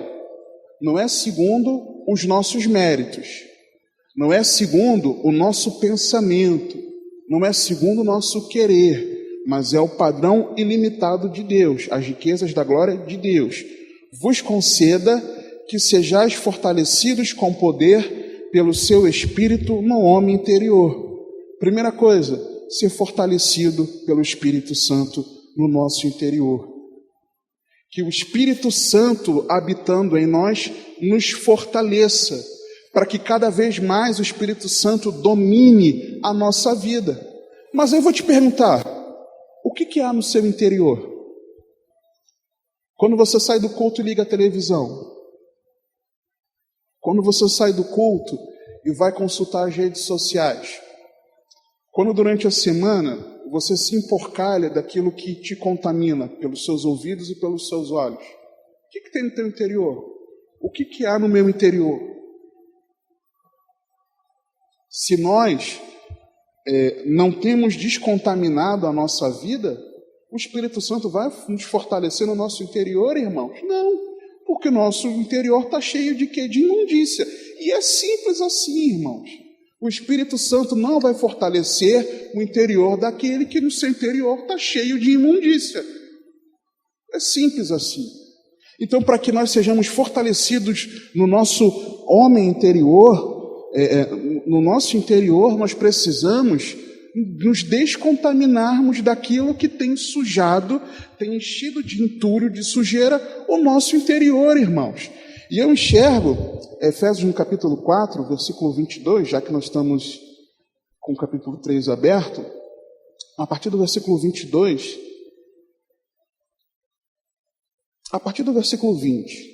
não é segundo os nossos méritos, não é segundo o nosso pensamento, não é segundo o nosso querer, mas é o padrão ilimitado de Deus, as riquezas da glória de Deus, vos conceda que sejais fortalecidos com poder pelo seu Espírito no homem interior. Primeira coisa, ser fortalecido pelo Espírito Santo no nosso interior. Que o Espírito Santo habitando em nós nos fortaleça, para que cada vez mais o Espírito Santo domine a nossa vida. Mas eu vou te perguntar, o que há no seu interior? Quando você sai do culto e liga a televisão, quando você sai do culto e vai consultar as redes sociais, quando durante a semana você se emporcalha daquilo que te contamina pelos seus ouvidos e pelos seus olhos, o que tem no teu interior? O que há no meu interior? Se nós não temos descontaminado a nossa vida, o Espírito Santo vai nos fortalecer no nosso interior, irmãos? Não, porque o nosso interior está cheio de quê? De imundícia. E é simples assim, irmãos. O Espírito Santo não vai fortalecer o interior daquele que no seu interior está cheio de imundícia. É simples assim. Então, para que nós sejamos fortalecidos no nosso homem interior, no nosso interior, nós precisamos nos descontaminarmos daquilo que tem sujado, tem enchido de entulho, de sujeira, o nosso interior, irmãos. E eu enxergo, Efésios no capítulo 4, versículo 22, já que nós estamos com o capítulo 3 aberto, a partir do versículo 22, a partir do versículo 20,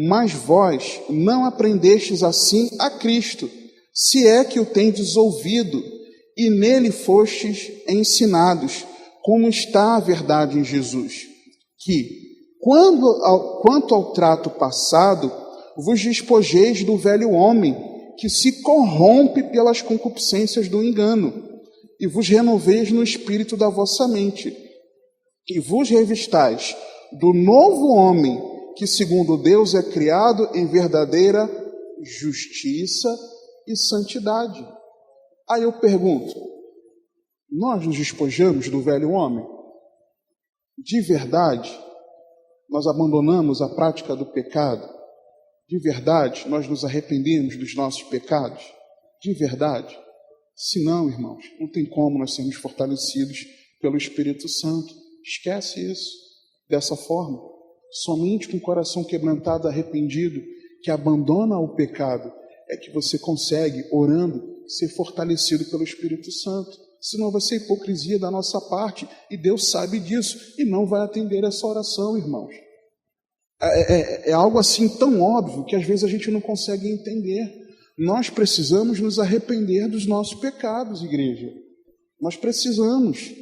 mas vós não aprendestes assim a Cristo, se é que o tendes ouvido, e nele fostes ensinados, como está a verdade em Jesus, que, quanto ao trato passado, vos despojeis do velho homem, que se corrompe pelas concupiscências do engano, e vos renoveis no espírito da vossa mente, e vos revistais do novo homem, que segundo Deus é criado em verdadeira justiça e santidade. Aí eu pergunto, nós nos despojamos do velho homem? De verdade, nós abandonamos a prática do pecado? De verdade, nós nos arrependemos dos nossos pecados? De verdade? Se não, irmãos, não tem como nós sermos fortalecidos pelo Espírito Santo. Esquece isso. Dessa forma, somente com o coração quebrantado, arrependido, que abandona o pecado, é que você consegue, orando, ser fortalecido pelo Espírito Santo. Senão vai ser hipocrisia da nossa parte, e Deus sabe disso, e não vai atender essa oração, irmãos. É algo assim tão óbvio que às vezes a gente não consegue entender. Nós precisamos nos arrepender dos nossos pecados, igreja. Nós precisamos.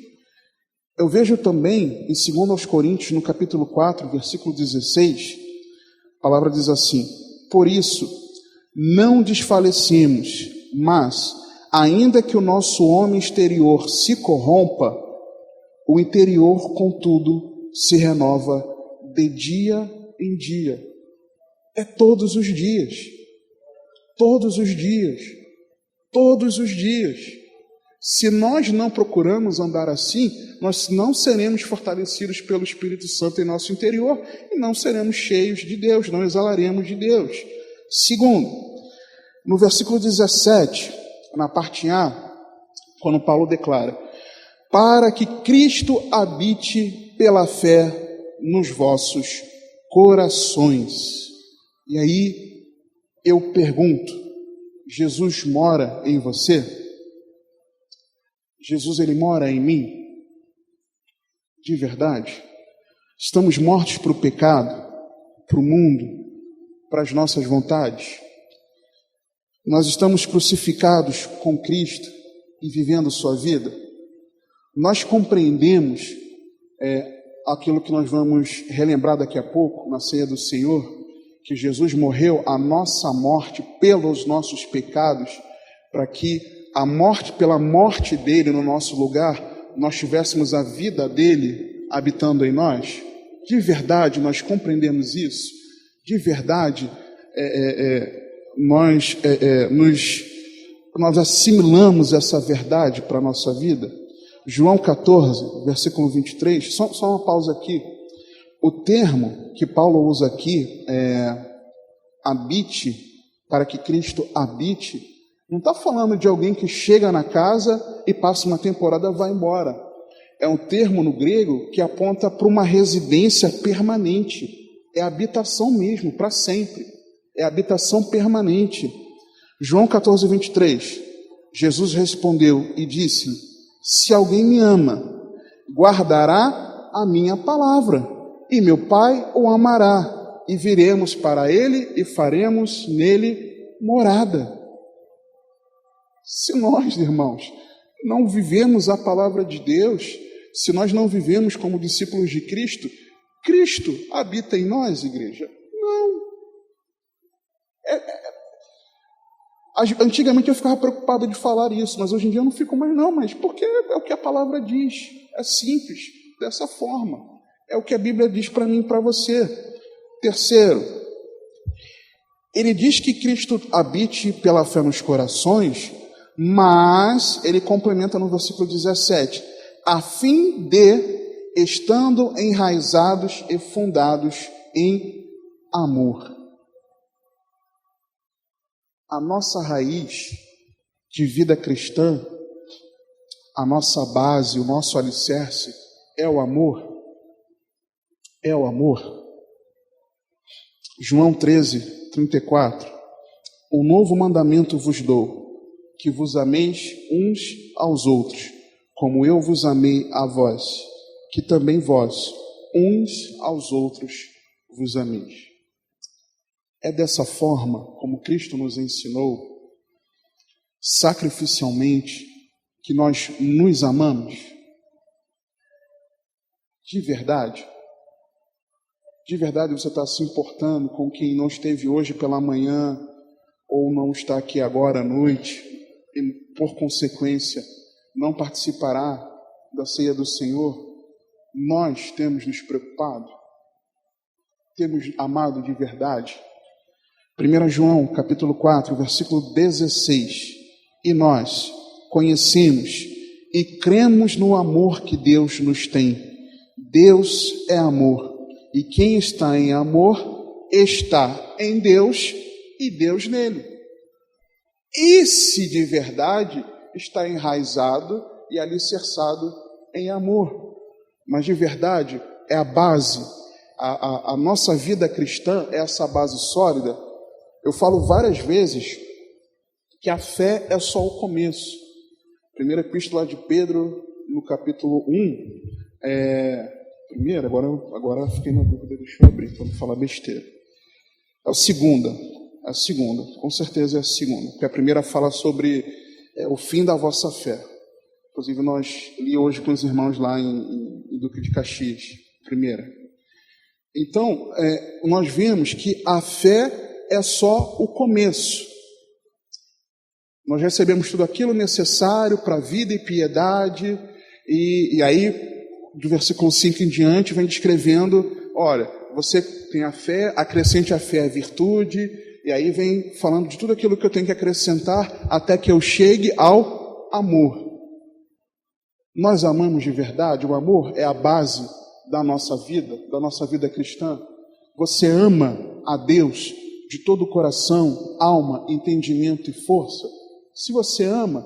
Eu vejo também, em 2 Coríntios, no capítulo 4, versículo 16, a palavra diz assim: por isso, não desfalecemos, mas, ainda que o nosso homem exterior se corrompa, o interior, contudo, se renova de dia em dia. É todos os dias. Todos os dias. Todos os dias. Se nós não procuramos andar assim, nós não seremos fortalecidos pelo Espírito Santo em nosso interior e não seremos cheios de Deus, não exalaremos de Deus. Segundo, no versículo 17, na parte A, quando Paulo declara: para que Cristo habite pela fé nos vossos corações. E aí eu pergunto: Jesus mora em você? Jesus, ele mora em mim? De verdade? Estamos mortos para o pecado, para o mundo, para as nossas vontades? Nós estamos crucificados com Cristo e vivendo sua vida? Nós compreendemos aquilo que nós vamos relembrar daqui a pouco, na ceia do Senhor, que Jesus morreu a nossa morte pelos nossos pecados, para que pela morte dele no nosso lugar, nós tivéssemos a vida dele habitando em nós? De verdade nós compreendemos isso? De verdade nós assimilamos essa verdade para a nossa vida? João 14, versículo 23, só uma pausa aqui. O termo que Paulo usa aqui, habite, para que Cristo habite, não está falando de alguém que chega na casa e passa uma temporada e vai embora. É um termo no grego que aponta para uma residência permanente. É habitação mesmo, para sempre. É habitação permanente. João 14, 23. Jesus respondeu e disse: se alguém me ama, guardará a minha palavra, e meu Pai o amará, e viremos para ele e faremos nele morada. Se nós, irmãos, não vivemos a palavra de Deus, se nós não vivemos como discípulos de Cristo, Cristo habita em nós, igreja? Não. Antigamente eu ficava preocupado de falar isso, mas hoje em dia eu não fico mais não, mas porque é o que a palavra diz. É simples, dessa forma. É o que a Bíblia diz para mim e para você. Terceiro, ele diz que Cristo habite pela fé nos corações, mas ele complementa no versículo 17, a fim de, estando enraizados e fundados em amor. A nossa raiz de vida cristã, a nossa base, o nosso alicerce é o amor. É o amor. João 13, 34. Um novo mandamento vos dou, que vos ameis uns aos outros, como eu vos amei a vós, que também vós, uns aos outros, vos ameis. É dessa forma como Cristo nos ensinou, sacrificialmente, que nós nos amamos? De verdade? De verdade você está se importando com quem não esteve hoje pela manhã ou não está aqui agora à noite e, por consequência, não participará da ceia do Senhor? Nós temos nos preocupado? Temos amado de verdade? 1 João, capítulo 4, versículo 16. E nós conhecemos e cremos no amor que Deus nos tem. Deus é amor, e quem está em amor está em Deus e Deus nele. E se de verdade está enraizado e alicerçado em amor. Mas de verdade, é a base. A nossa vida cristã é essa base sólida. Eu falo várias vezes que a fé é só o começo. Primeira epístola de Pedro, no capítulo 1, primeira, agora fiquei na dúvida, deixa eu abrir para não falar besteira. É a segunda, com certeza é a segunda, porque a primeira fala sobre o fim da vossa fé. Inclusive nós li hoje com os irmãos lá em Duque de Caxias, primeira. Então, nós vemos que a fé é só o começo. Nós recebemos tudo aquilo necessário para a vida e piedade, e aí, do versículo 5 em diante, vem descrevendo, olha, você tem a fé, acrescente a fé a virtude, e aí vem falando de tudo aquilo que eu tenho que acrescentar até que eu chegue ao amor. Nós amamos de verdade? O amor é a base da nossa vida cristã. Você ama a Deus de todo o coração, alma, entendimento e força? Se você ama,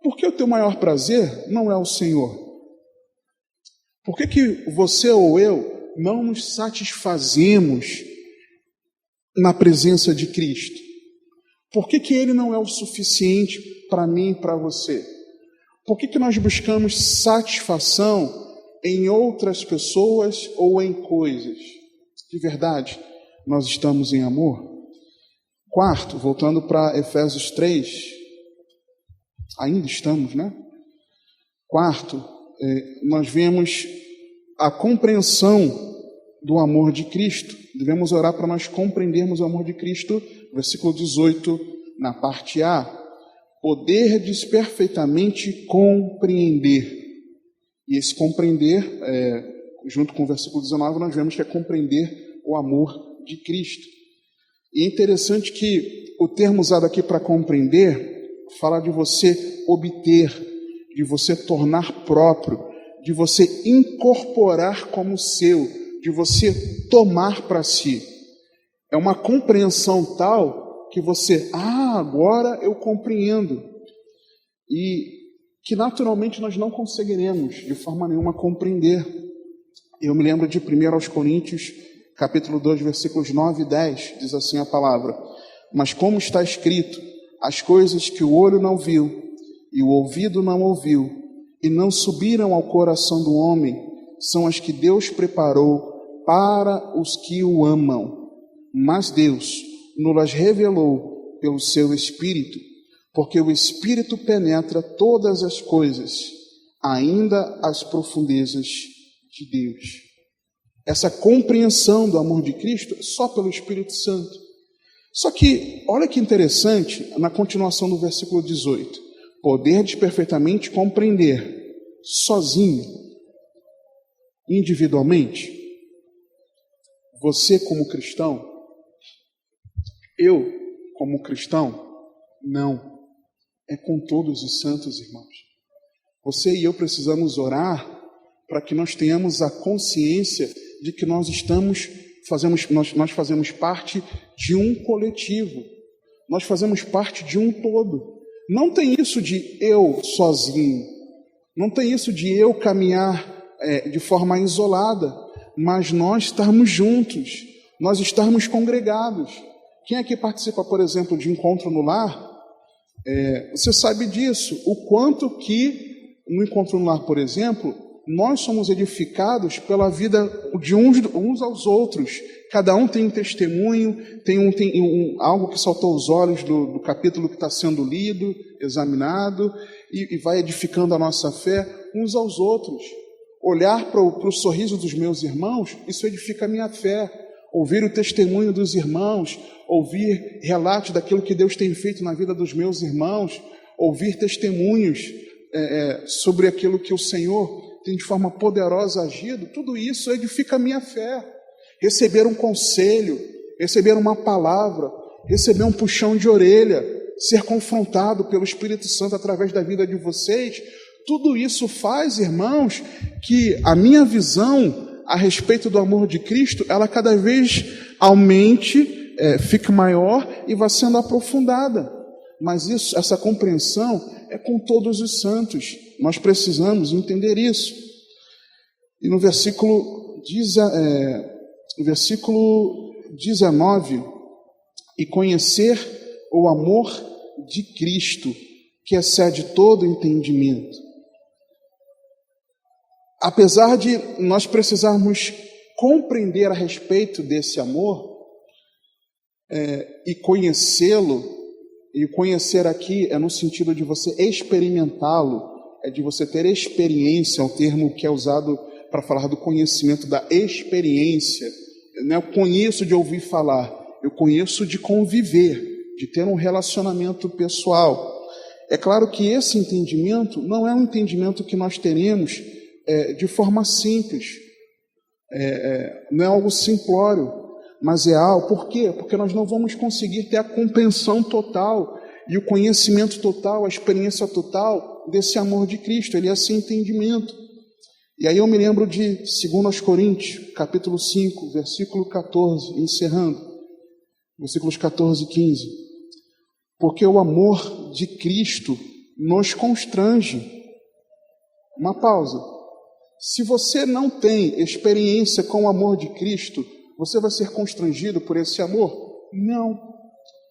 por que o teu maior prazer não é o Senhor? Por que você ou eu não nos satisfazemos na presença de Cristo? Por que Ele não é o suficiente para mim e para você? Por que nós buscamos satisfação em outras pessoas ou em coisas? De verdade, nós estamos em amor? Quarto, voltando para Efésios 3, ainda estamos, né? Quarto, nós vemos a compreensão do amor de Cristo. Devemos orar para nós compreendermos o amor de Cristo. Versículo 18, na parte A. Poderdes perfeitamente compreender. E esse compreender, junto com o versículo 19, nós vemos que é compreender o amor de Cristo. E é interessante que o termo usado aqui para compreender fala de você obter, de você tornar próprio, de você incorporar como seu, de você tomar para si. É uma compreensão tal que você, agora eu compreendo. E que naturalmente nós não conseguiremos de forma nenhuma compreender. Eu me lembro de 1 aos Coríntios, capítulo 2, versículos 9 e 10, diz assim a palavra: mas como está escrito, as coisas que o olho não viu, e o ouvido não ouviu, e não subiram ao coração do homem, são as que Deus preparou para os que o amam. Mas Deus nos revelou pelo seu Espírito, porque o Espírito penetra todas as coisas, ainda as profundezas de Deus. Essa compreensão do amor de Cristo só pelo Espírito Santo. Só que, olha que interessante, na continuação do versículo 18, poderdes perfeitamente compreender, sozinho, individualmente, você como cristão, eu como cristão, não. É com todos os santos, irmãos. Você e eu precisamos orar para que nós tenhamos a consciência de que nós fazemos parte de um coletivo. Nós fazemos parte de um todo. Não tem isso de eu sozinho. Não tem isso de eu caminhar de forma isolada. Mas nós estarmos juntos. Nós estarmos congregados. Quem aqui participa, por exemplo, de encontro no lar, você sabe disso. O quanto que no encontro no lar, por exemplo, nós somos edificados pela vida de uns aos outros. Cada um tem um testemunho, tem algo que saltou aos olhos do capítulo que está sendo lido, examinado, e vai edificando a nossa fé uns aos outros. Olhar para o sorriso dos meus irmãos, isso edifica a minha fé. Ouvir o testemunho dos irmãos, ouvir relatos daquilo que Deus tem feito na vida dos meus irmãos, ouvir testemunhos sobre aquilo que o Senhor tem de forma poderosa agido, tudo isso edifica a minha fé. Receber um conselho, receber uma palavra, receber um puxão de orelha, ser confrontado pelo Espírito Santo através da vida de vocês, tudo isso faz, irmãos, que a minha visão a respeito do amor de Cristo, ela cada vez aumente, fique maior e vá sendo aprofundada. Mas essa compreensão, é com todos os santos. Nós precisamos entender isso. E no versículo 19, e conhecer o amor de Cristo, que excede todo entendimento. Apesar de nós precisarmos compreender a respeito desse amor, e conhecê-lo, e conhecer aqui é no sentido de você experimentá-lo, é de você ter experiência, é um termo que é usado para falar do conhecimento, da experiência. Não é eu conheço de ouvir falar, eu conheço de conviver, de ter um relacionamento pessoal. É claro que esse entendimento não é um entendimento que nós teremos de forma simples, não é algo simplório, mas é algo. Por quê? Porque nós não vamos conseguir ter a compreensão total e o conhecimento total, a experiência total desse amor de Cristo, ele é esse entendimento. E aí eu me lembro de 2 Coríntios, capítulo 5, versículo 14, encerrando, versículos 14 e 15. Porque o amor de Cristo nos constrange. Uma pausa. Se você não tem experiência com o amor de Cristo, você vai ser constrangido por esse amor? Não.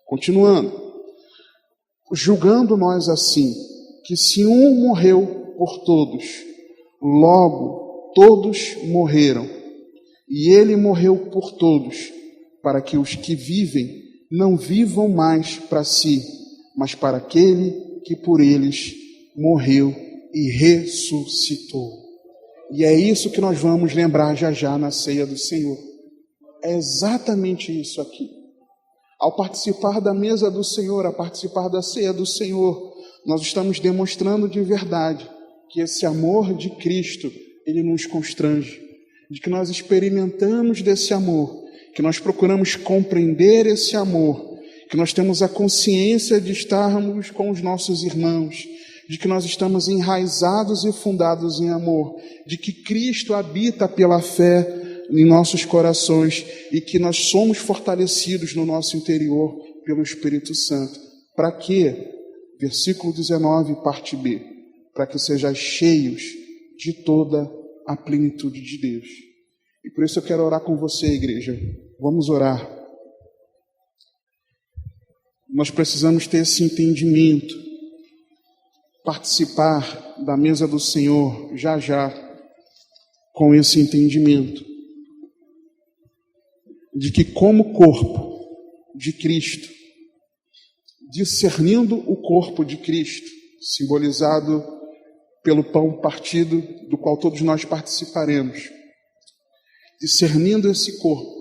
Continuando. Julgando nós assim, que se um morreu por todos, logo todos morreram. E ele morreu por todos, para que os que vivem não vivam mais para si, mas para aquele que por eles morreu e ressuscitou. E é isso que nós vamos lembrar já já na ceia do Senhor. É exatamente isso aqui. Ao participar da mesa do Senhor, a participar da ceia do Senhor, nós estamos demonstrando de verdade que esse amor de Cristo, ele nos constrange, de que nós experimentamos desse amor, que nós procuramos compreender esse amor, que nós temos a consciência de estarmos com os nossos irmãos, de que nós estamos enraizados e fundados em amor, de que Cristo habita pela fé em nossos corações e que nós somos fortalecidos no nosso interior pelo Espírito Santo. Para quê? Versículo 19, parte B. Para que sejais cheios de toda a plenitude de Deus. E por isso eu quero orar com você, igreja. Vamos orar. Nós precisamos ter esse entendimento, participar da mesa do Senhor já já com esse entendimento de que, como corpo de Cristo, discernindo o corpo de Cristo, simbolizado pelo pão partido, do qual todos nós participaremos, discernindo esse corpo,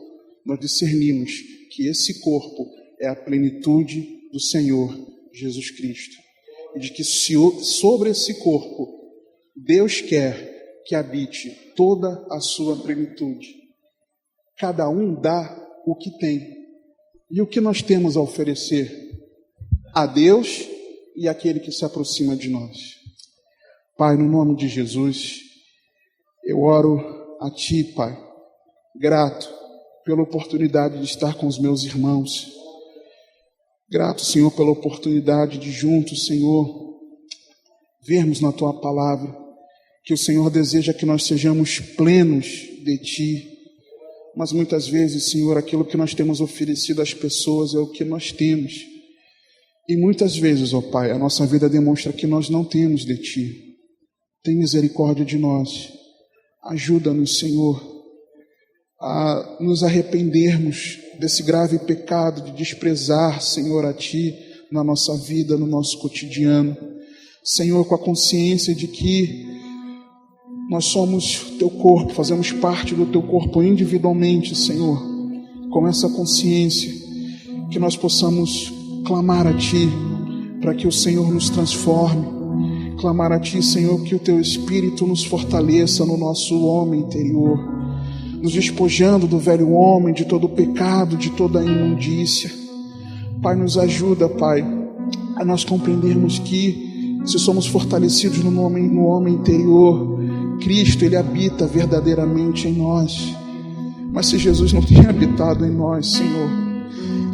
nós discernimos que esse corpo é a plenitude do Senhor Jesus Cristo. E de que sobre esse corpo, Deus quer que habite toda a sua plenitude. Cada um dá o que tem. E o que nós temos a oferecer? A Deus e àquele que se aproxima de nós. Pai, no nome de Jesus, eu oro a Ti, Pai, grato pela oportunidade de estar com os meus irmãos. Grato, Senhor, pela oportunidade de juntos, Senhor, vermos na Tua palavra que o Senhor deseja que nós sejamos plenos de Ti. Mas muitas vezes, Senhor, aquilo que nós temos oferecido às pessoas é o que nós temos. E muitas vezes, ó Pai, a nossa vida demonstra que nós não temos de Ti. Tem misericórdia de nós. Ajuda-nos, Senhor, a nos arrependermos desse grave pecado de desprezar, Senhor, a Ti na nossa vida, no nosso cotidiano. Senhor, com a consciência de que nós somos Teu corpo, fazemos parte do Teu corpo individualmente, Senhor. Com essa consciência, que nós possamos clamar a Ti, para que o Senhor nos transforme. Clamar a Ti, Senhor, que o Teu Espírito nos fortaleça no nosso homem interior, nos despojando do velho homem, de todo o pecado, de toda a imundícia. Pai, nos ajuda, Pai, a nós compreendermos que, se somos fortalecidos no homem interior, Cristo, Ele habita verdadeiramente em nós. Mas se Jesus não tem habitado em nós, Senhor,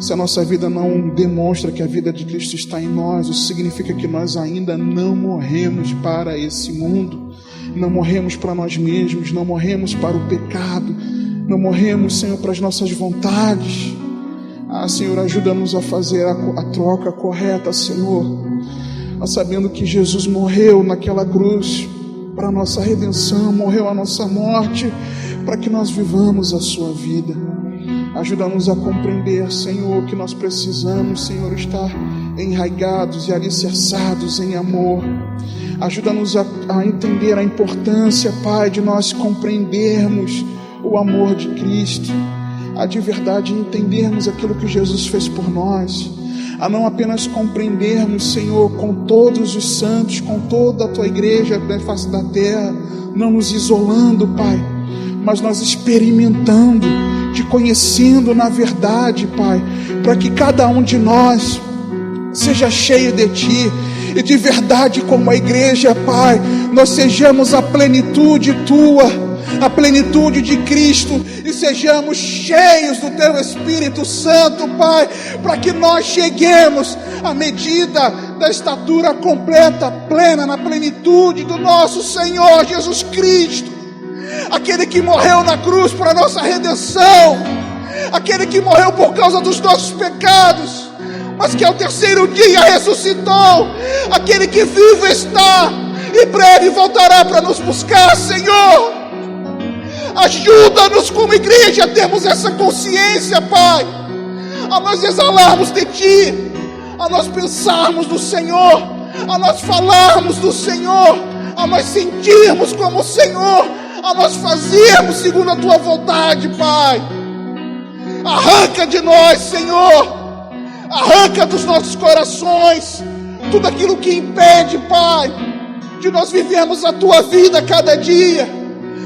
Se a nossa vida não demonstra que a vida de Cristo está em nós, isso significa que nós ainda não morremos para esse mundo, não morremos para nós mesmos, não morremos para o pecado, não morremos, Senhor, para as nossas vontades. Senhor, ajuda-nos a fazer a troca correta, Senhor, sabendo que Jesus morreu naquela cruz para a nossa redenção, morreu a nossa morte, para que nós vivamos a sua vida. Ajuda-nos a compreender, Senhor, que nós precisamos, Senhor, estar enraigados e alicerçados em amor. Ajuda-nos a entender a importância, Pai, de nós compreendermos o amor de Cristo, a de verdade entendermos aquilo que Jesus fez por nós, a não apenas compreendermos, Senhor, com todos os santos, com toda a Tua igreja da face da terra, não nos isolando, Pai, mas nós experimentando, Te conhecendo na verdade, Pai, para que cada um de nós seja cheio de Ti, e de verdade como a igreja, Pai, nós sejamos a plenitude Tua, a plenitude de Cristo, e sejamos cheios do Teu Espírito Santo, Pai, para que nós cheguemos à medida da estatura completa, plena, na plenitude do nosso Senhor Jesus Cristo, aquele que morreu na cruz para a nossa redenção, aquele que morreu por causa dos nossos pecados, mas que ao terceiro dia ressuscitou, aquele que vivo está e breve voltará para nos buscar. Senhor, ajuda-nos como igreja a termos essa consciência, Pai, a nós exalarmos de Ti, a nós pensarmos no Senhor, a nós falarmos do Senhor, a nós sentirmos como o Senhor, a nós fazermos segundo a Tua vontade, Pai. Arranca de nós, Senhor, arranca dos nossos corações tudo aquilo que impede, Pai, de nós vivermos a Tua vida a cada dia.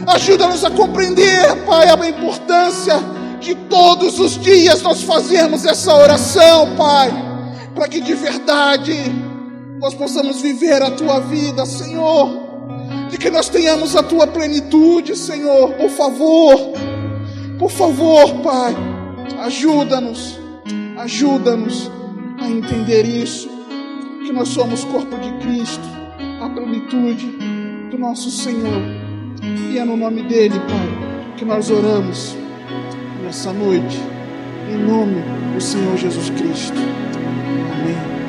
Ajuda-nos a compreender, Pai, a importância de todos os dias nós fazermos essa oração, Pai, para que de verdade nós possamos viver a Tua vida, Senhor, de que nós tenhamos a Tua plenitude, Senhor. Por favor, Pai, ajuda-nos a entender isso, que nós somos corpo de Cristo, a plenitude do nosso Senhor, e é no nome dEle, Pai, que nós oramos nessa noite, em nome do Senhor Jesus Cristo. Amém.